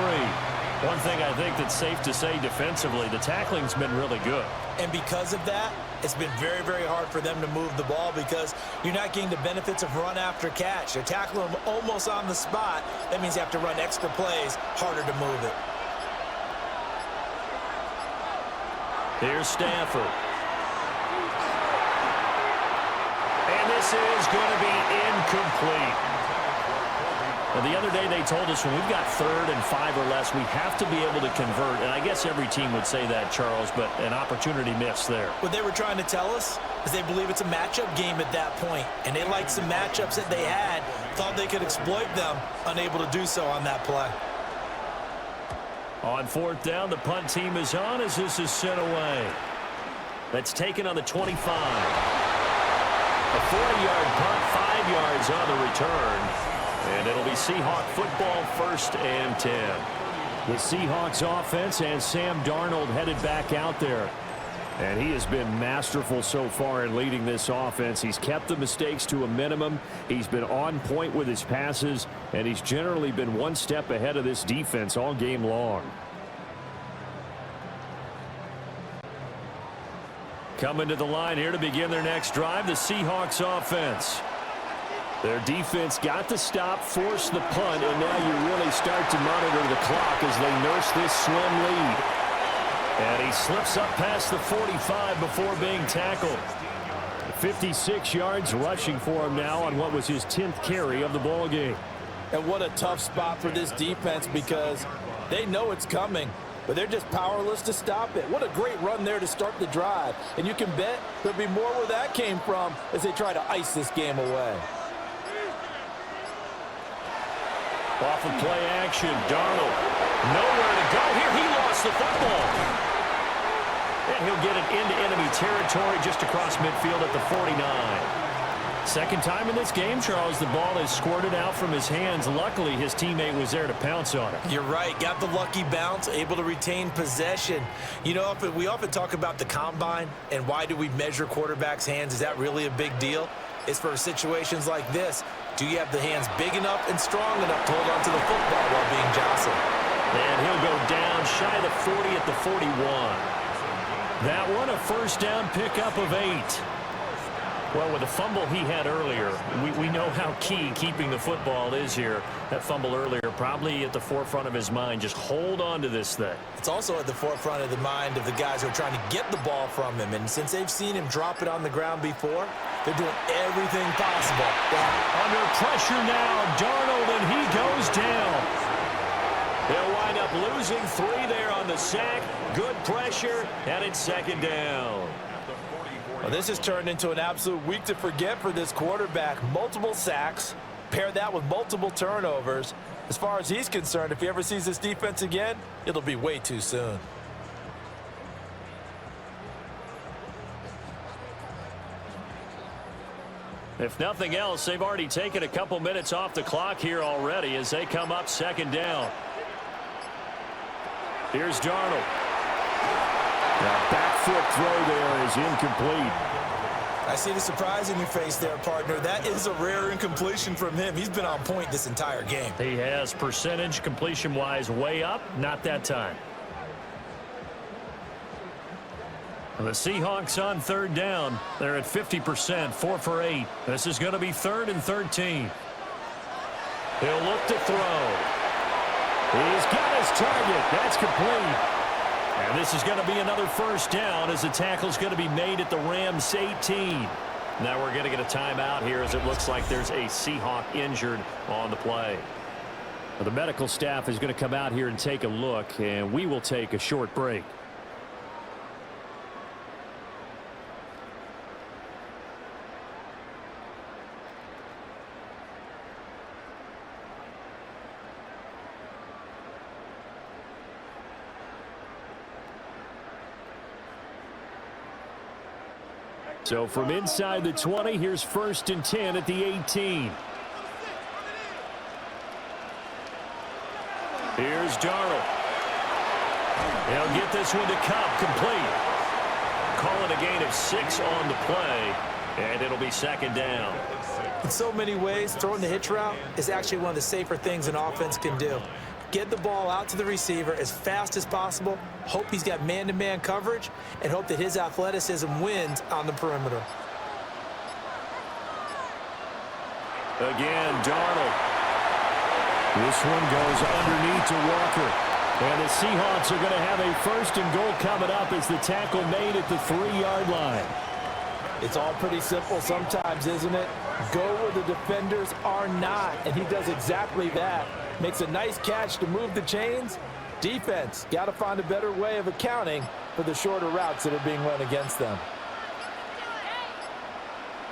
One thing I think that's safe to say defensively, the tackling's been really good. And because of that, it's been very, very hard for them to move the ball because you're not getting the benefits of run after catch. They're tackling them almost on the spot. That means you have to run extra plays, harder to move it. Here's Stafford. And this is going to be incomplete. Now, the other day they told us when we've got 3rd and 5 or less, we have to be able to convert. And I guess every team would say that, Charles, but an opportunity missed there. What they were trying to tell us is they believe it's a matchup game at that point. And they liked some matchups that they had, thought they could exploit them, unable to do so on that play. On 4th down, the punt team is on as this is sent away. That's taken on the 25. A 40-yard punt, 5 yards on the return. And it'll be Seahawk football, 1st and 10. The Seahawks offense and Sam Darnold headed back out there. And he has been masterful so far in leading this offense. He's kept the mistakes to a minimum. He's been on point with his passes. And he's generally been one step ahead of this defense all game long. Coming to the line here to begin their next drive, the Seahawks offense. Their defense got the stop, forced the punt, and now you really start to monitor the clock as they nurse this slim lead. And he slips up past the 45 before being tackled. 56 yards rushing for him now on what was his 10th carry of the ball game. And what a tough spot for this defense because they know it's coming, but they're just powerless to stop it. What a great run there to start the drive. And you can bet there'll be more where that came from as they try to ice this game away. Off of play action, Darnold. Nowhere to go here. He lost the football. And he'll get it into enemy territory just across midfield at the 49. Second time in this game, Charles, the ball is squirted out from his hands. Luckily, his teammate was there to pounce on it. You're right. Got the lucky bounce, able to retain possession. You know, we often talk about the combine and why do we measure quarterbacks' hands. Is that really a big deal? It's for situations like this. Do you have the hands big enough and strong enough to hold on to the football while being jostled? And he'll go down shy of the 40 at the 41. That one a 1st down pickup of 8. Well, with the fumble he had earlier, we know how key keeping the football is here. That fumble earlier probably at the forefront of his mind. Just hold on to this thing. It's also at the forefront of the mind of the guys who are trying to get the ball from him. And since they've seen him drop it on the ground before, They're doing everything possible. Under pressure now, Darnold, and he goes down. They'll wind up losing 3 there on the sack. Good pressure, and it's second down. Well, this has turned into an absolute week to forget for this quarterback. Multiple sacks, pair that with multiple turnovers. As far as he's concerned, if he ever sees this defense again, it'll be way too soon. If nothing else, they've already taken a couple minutes off the clock here already as they come up second down. Here's Darnold. Now back foot throw there is incomplete. I see the surprise in your face there, partner. That is a rare incompletion from him. He's been on point this entire game. He has percentage completion-wise way up, not that time. The Seahawks on third down. They're at 50%, 4 for 8. This is going to be 3rd and 13. He'll look to throw. He's got his target. That's complete. And this is going to be another first down as the tackle's going to be made at the Rams 18. Now we're going to get a timeout here as it looks like there's a Seahawk injured on the play. Well, the medical staff is going to come out here and take a look, and we will take a short break. So from inside the 20, here's 1st and 10 at the 18. Here's Darnold. He'll get this one to Cup, complete. Call it a gain of 6 on the play, and it'll be second down. In so many ways, throwing the hitch route is actually one of the safer things an offense can do. Get the ball out to the receiver as fast as possible, hope he's got man-to-man coverage, and hope that his athleticism wins on the perimeter. Again, Darnold. This one goes underneath to Walker. And the Seahawks are going to have a 1st and goal coming up as the tackle made at the 3-yard line. It's all pretty simple sometimes, isn't it? Go where the defenders are not, and he does exactly that. Makes a nice catch to move the chains. Defense, got to find a better way of accounting for the shorter routes that are being run against them.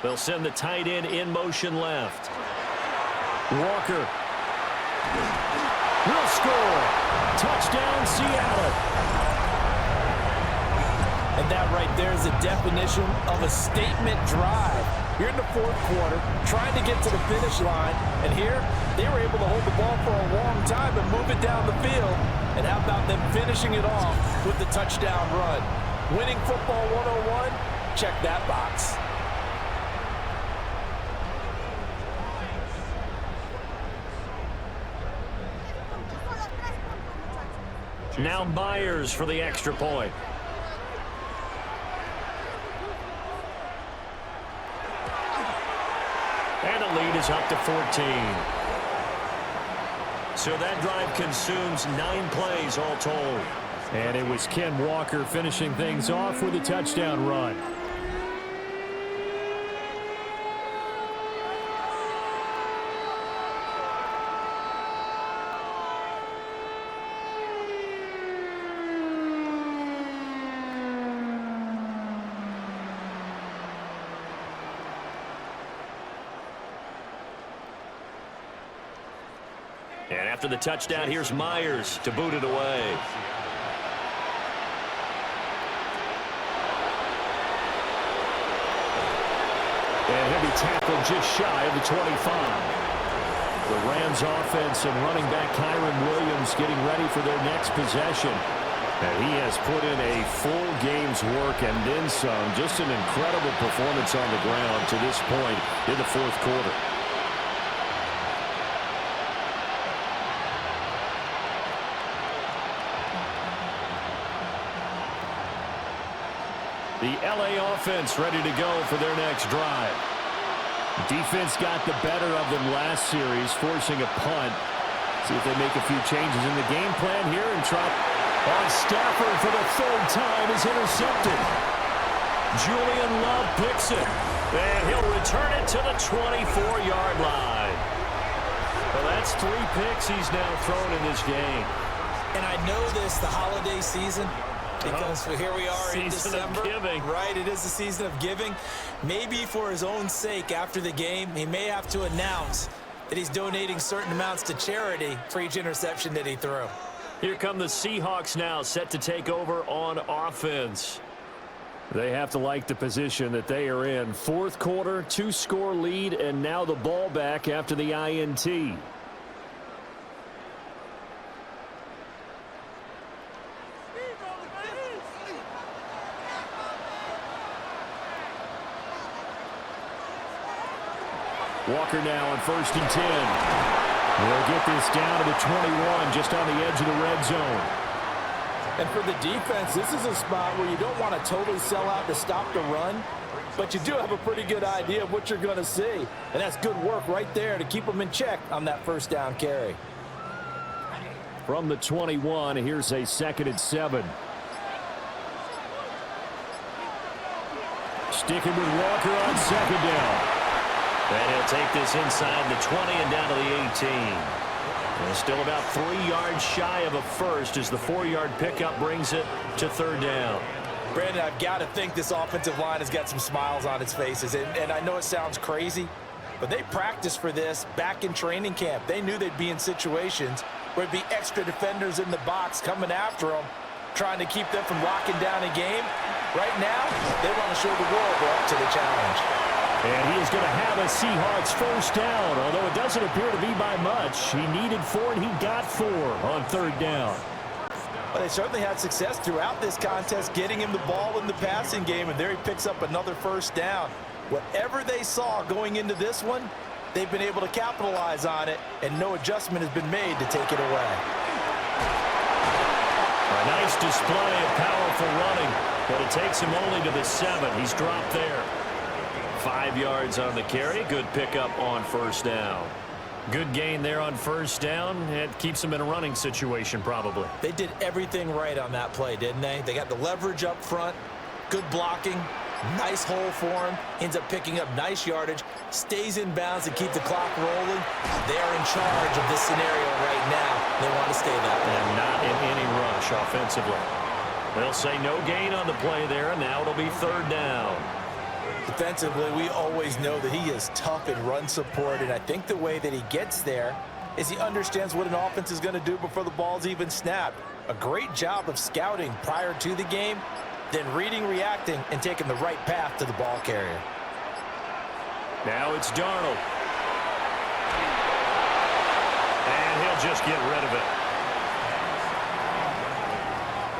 They'll send the tight end in motion left. Walker will score. Touchdown, Seattle. And that right there is the definition of a statement drive. Here in the 4th quarter, trying to get to the finish line. And here, they were able to hold the ball for a long time and move it down the field. And how about them finishing it off with the touchdown run? Winning football 101? Check that box. Now Myers for the extra point. And the lead is up to 14. So that drive consumes 9 plays all told. And it was Ken Walker finishing things off with a touchdown run. And after the touchdown, here's Myers to boot it away. And he'll be tackled just shy of the 25. The Rams offense and running back Kyron Williams getting ready for their next possession. And he has put in a full game's work and then some. Just an incredible performance on the ground to this point in the 4th quarter. The LA offense ready to go for their next drive. Defense got the better of them last series, forcing a punt. See if they make a few changes in the game plan here and try. On Stafford for the 3rd time is intercepted. Julian Love picks it. And he'll return it to the 24-yard line. Well, that's 3 picks he's now thrown in this game. And I know this, the holiday season, because here we are in December. Season of giving. Right, it is the season of giving. Maybe for his own sake after the game, he may have to announce that he's donating certain amounts to charity for each interception that he threw. Here come the Seahawks now, set to take over on offense. They have to like the position that they are in. Fourth quarter, 2-score lead, and now the ball back after the INT. Walker now on 1st and 10. They'll get this down to the 21, just on the edge of the red zone. And for the defense, this is a spot where you don't want to totally sell out to stop the run, but you do have a pretty good idea of what you're going to see. And that's good work right there to keep them in check on that first down carry. From the 21, here's a 2nd and 7. Sticking with Walker on 2nd down. And he'll take this inside the 20 and down to the 18. And still about 3 yards shy of a first as the 4-yard pickup brings it to 3rd down. Brandon, I've got to think this offensive line has got some smiles on its faces. And I know it sounds crazy, but they practiced for this back in training camp. They knew they'd be in situations where it'd be extra defenders in the box coming after them, trying to keep them from locking down a game. Right now, they want to show the world they're up to the challenge. And he is going to have a Seahawks first down, although it doesn't appear to be by much. He needed 4, and he got 4 on 3rd down. But they certainly had success throughout this contest, getting him the ball in the passing game, and there he picks up another first down. Whatever they saw going into this one, they've been able to capitalize on it, and no adjustment has been made to take it away. A nice display of powerful running, but it takes him only to the 7. He's dropped there. 5 yards on the carry. Good pickup on 1st down. Good gain there on 1st down. It keeps them in a running situation probably. They did everything right on that play, didn't they? They got the leverage up front, good blocking, nice hole for him, ends up picking up nice yardage, stays in bounds to keep the clock rolling. They're in charge of this scenario right now. They want to stay that way. And not in any rush offensively. They'll say no gain on the play there, and now it'll be 3rd down. Defensively, we always know that he is tough in run support, and I think the way that he gets there is he understands what an offense is going to do before the ball's even snapped. A great job of scouting prior to the game, then reading, reacting, and taking the right path to the ball carrier. Now it's Darnold. And he'll just get rid of it.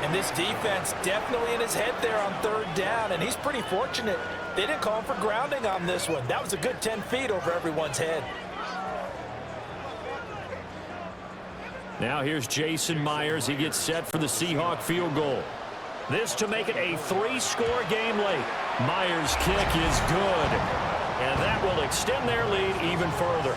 And this defense definitely in his head there on 3rd down, and he's pretty fortunate. They didn't call him for grounding on this one. That was a good 10 feet over everyone's head. Now here's Jason Myers. He gets set for the Seahawk field goal. This to make it a 3-score game late. Myers' kick is good. And that will extend their lead even further.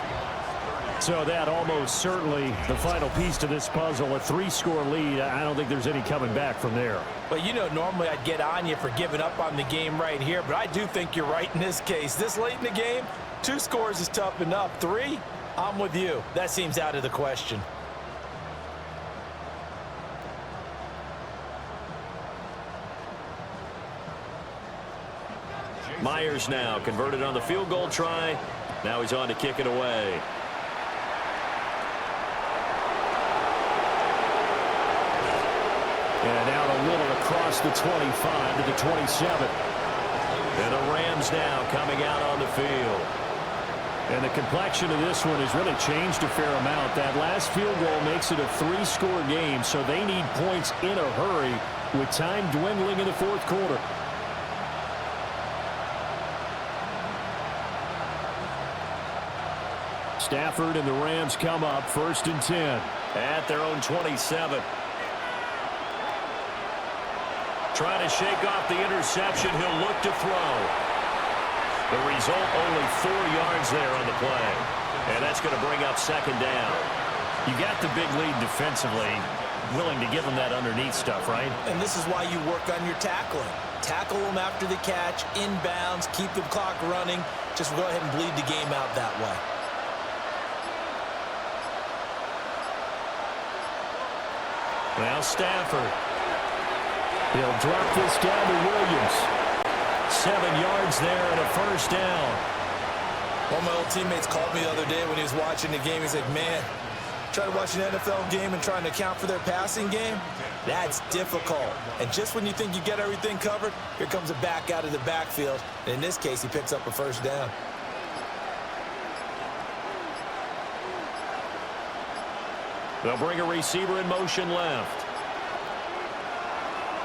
So that almost certainly the final piece to this puzzle, a 3-score lead. I don't think there's any coming back from there. Well, you know, normally I'd get on you for giving up on the game right here, but I do think you're right in this case. This late in the game, 2 scores is tough enough. 3, I'm with you. That seems out of the question. Myers now converted on the field goal try. Now he's on to kick it away. And out a little across the 25 to the 27. And the Rams now coming out on the field. And the complexion of this one has really changed a fair amount. That last field goal makes it a 3-score game, so they need points in a hurry with time dwindling in the 4th quarter. Stafford and the Rams come up 1st and 10. At their own 27. Trying to shake off the interception. He'll look to throw. The result, only 4 yards there on the play. And that's going to bring up 2nd down. You got the big lead defensively. Willing to give them that underneath stuff, right? And this is why you work on your tackling. Tackle them after the catch, inbounds, keep the clock running. just go ahead and bleed the game out that way. Now Stafford. He'll drop this down to Williams. 7 yards there and a first down. One of my old teammates called me the other day when he was watching the game. He's like, man, trying to watch an NFL game and trying to account for their passing game, that's difficult. And just when you think you get everything covered, here comes a back out of the backfield. And in this case, he picks up a first down. They'll bring a receiver in motion left.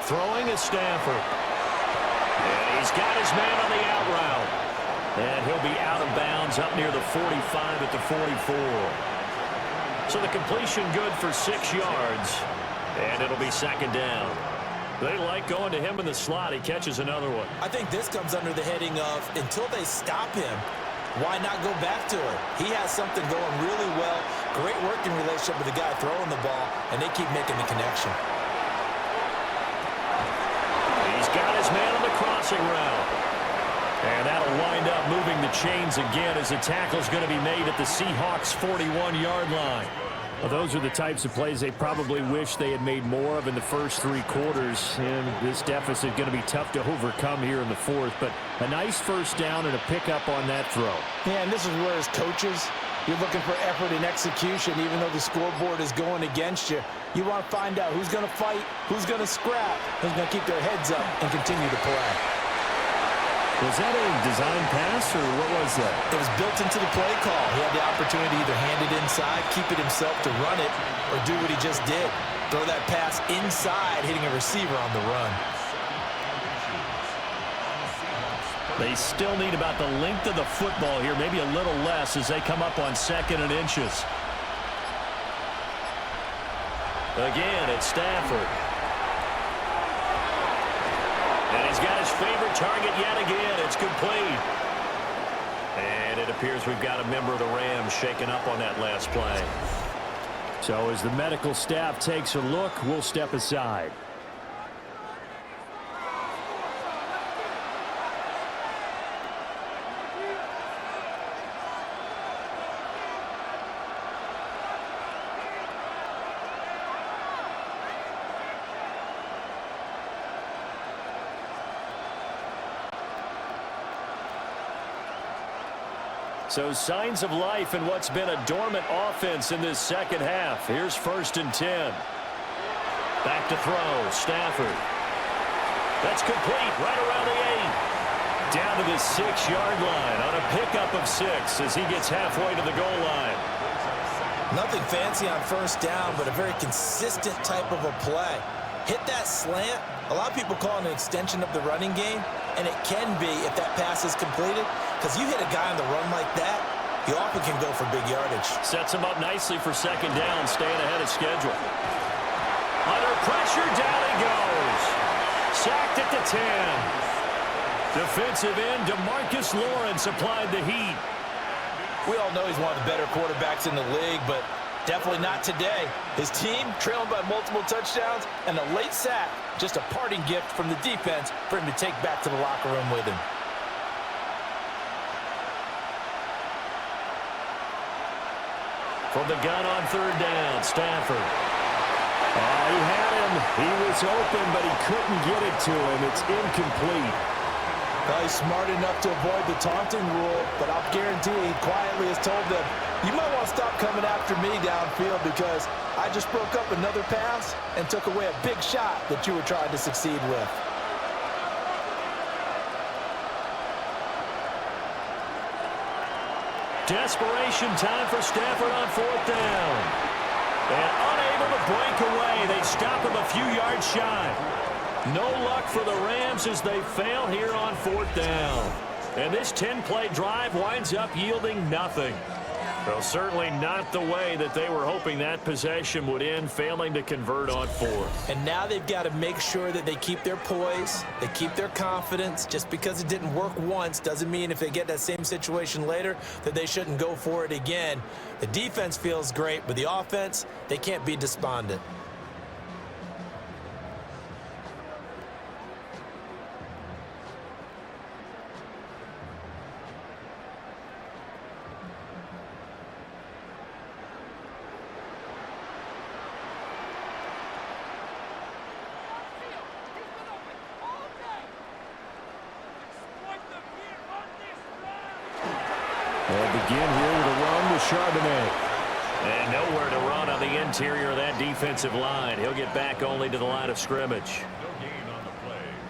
Throwing is Stafford. And he's got his man on the out route. And he'll be out of bounds up near the 45 at the 44. So the completion good for 6 yards. And it'll be second down. They like going to him in the slot. He catches another one. I think this comes under the heading of until they stop him, why not go back to it? He has something going really well. Great working relationship with the guy throwing the ball, and they keep making the connection. He's got his man on the crossing route. And that'll wind up moving the chains again as the tackle's going to be made at the Seahawks' 41-yard line. Well, those are the types of plays they probably wish they had made more of in the first 3 quarters. And this deficit going to be tough to overcome here in the fourth. But a nice first down and a pickup on that throw. Yeah, and this is where as coaches, you're looking for effort and execution. Even though the scoreboard is going against you, you want to find out who's going to fight, who's going to scrap, who's going to keep their heads up and continue to play. Was that a design pass, or what was that? It was built into the play call. He had the opportunity to either hand it inside, keep it himself to run it, or do what he just did. Throw that pass inside, hitting a receiver on the run. They still need about the length of the football here, maybe a little less as they come up on 2nd and inches. Again, it's Stafford. And he's got his favorite target yet again. It's complete. And it appears we've got a member of the Rams shaken up on that last play. So as the medical staff takes a look, we'll step aside. So signs of life in what's been a dormant offense in this second half. Here's 1st and 10. Back to throw, Stafford. That's complete right around the 8. Down to the 6-yard line on a pickup of 6 as he gets halfway to the goal line. Nothing fancy on first down, but a very consistent type of a play. Hit that slant. A lot of people call it an extension of the running game, and it can be if that pass is completed, because you hit a guy on the run like that, you often can go for big yardage. Sets him up nicely for second down, staying ahead of schedule. Under pressure, down he goes. Sacked at the 10. Defensive end DeMarcus Lawrence applied the heat. We all know he's one of the better quarterbacks in the league, but definitely not today. His team trailing by multiple touchdowns and a late sack. Just a parting gift from the defense for him to take back to the locker room with him. From the gun on 3rd down, Stafford. He had him. He was open, but he couldn't get it to him. It's incomplete. Well, he's smart enough to avoid the taunting rule, but I'll guarantee he quietly has told them, you might want to stop coming after me downfield because I just broke up another pass and took away a big shot that you were trying to succeed with. Desperation time for Stafford on 4th down. And unable to break away, they stop him a few yards shy. No luck for the Rams as they fail here on 4th down. And this 10-play drive winds up yielding nothing. Well, certainly not the way that they were hoping that possession would end, failing to convert on 4th. And now they've got to make sure that they keep their poise, they keep their confidence. Just because it didn't work once doesn't mean if they get that same situation later that they shouldn't go for it again. The defense feels great, but the offense, they can't be despondent. They'll begin here with a run with Charbonnet. And nowhere to run on the interior of that defensive line. He'll get back only to the line of scrimmage.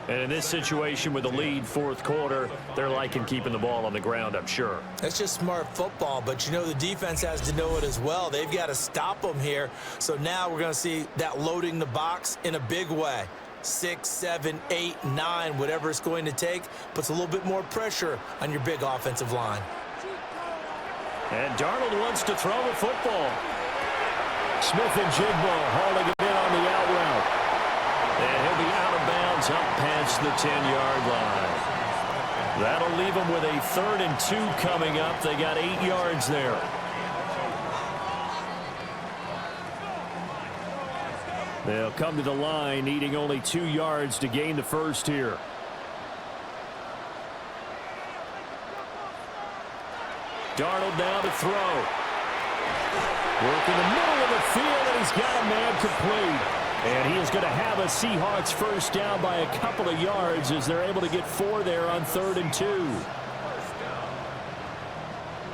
And in this situation with the lead fourth quarter, they're liking keeping the ball on the ground, I'm sure. That's just smart football, but you know the defense has to know it as well. They've got to stop them here. So now we're going to see that loading the box in a big way. 6, 7, 8, 9, whatever it's going to take, puts a little bit more pressure on your big offensive line. And Darnold wants to throw the football. Smith and Jigbo hauling it in on the out route. And he'll be out of bounds up past the 10-yard line. That'll leave them with a 3rd and 2 coming up. They got 8 yards there. They'll come to the line needing only 2 yards to gain the first here. Darnold now to throw. Work in the middle of the field, and he's got a man complete. And he is going to have a Seahawks first down by a couple of yards as they're able to get 4 there on 3rd and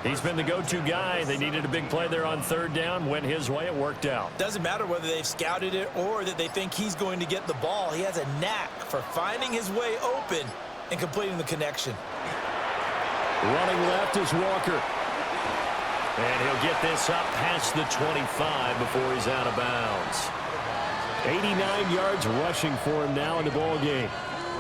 2. He's been the go-to guy. They needed a big play there on 3rd down. Went his way. It worked out. Doesn't matter whether they've scouted it or that they think he's going to get the ball. He has a knack for finding his way open and completing the connection. Running left is Walker. And he'll get this up past the 25 before he's out of bounds. 89 yards rushing for him now in the ball game.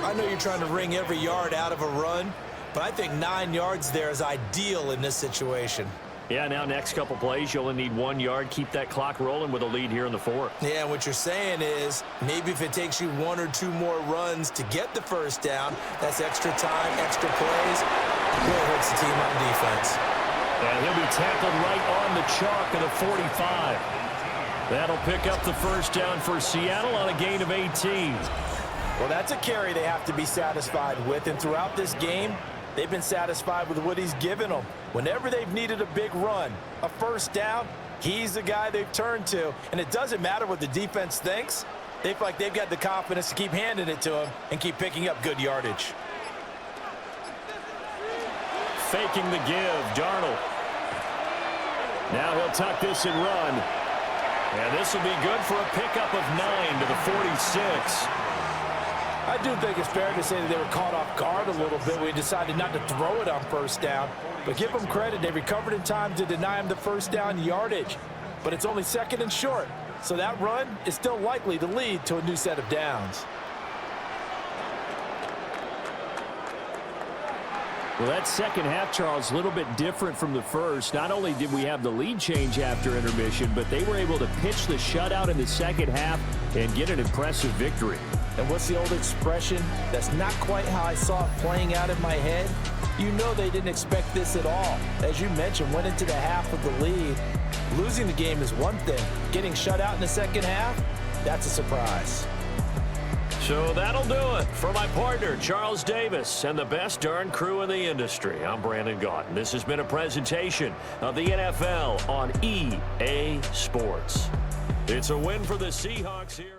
I know you're trying to wring every yard out of a run, but I think 9 yards there is ideal in this situation. Yeah, now next couple plays, you only need 1 yard. Keep that clock rolling with a lead here in the 4th. Yeah, what you're saying is maybe if it takes you 1 or 2 more runs to get the first down, that's extra time, extra plays. Really hurts the team on defense. And he'll be tackled right on the chalk of the 45. That'll pick up the first down for Seattle on a gain of 18. Well, that's a carry they have to be satisfied with, and throughout this game, they've been satisfied with what he's given them. Whenever they've needed a big run, a first down, he's the guy they've turned to. And it doesn't matter what the defense thinks. They feel like they've got the confidence to keep handing it to him and keep picking up good yardage. Faking the give, Darnold. Now he'll tuck this and run. And this will be good for a pickup of 9 to the 46. I do think it's fair to say that they were caught off guard a little bit. We decided not to throw it on first down. But give them credit. They recovered in time to deny him the first down yardage. But it's only 2nd and short. So that run is still likely to lead to a new set of downs. Well, that second half, Charles, a little bit different from the first. Not only did we have the lead change after intermission, but they were able to pitch the shutout in the second half and get an impressive victory. And what's the old expression? That's not quite how I saw it playing out in my head. You know they didn't expect this at all. As you mentioned, went into the half with the lead. Losing the game is one thing. Getting shut out in the second half, that's a surprise. So that'll do it for my partner, Charles Davis, and the best darn crew in the industry. I'm Brandon Gaudin. This has been a presentation of the NFL on EA Sports. It's a win for the Seahawks here.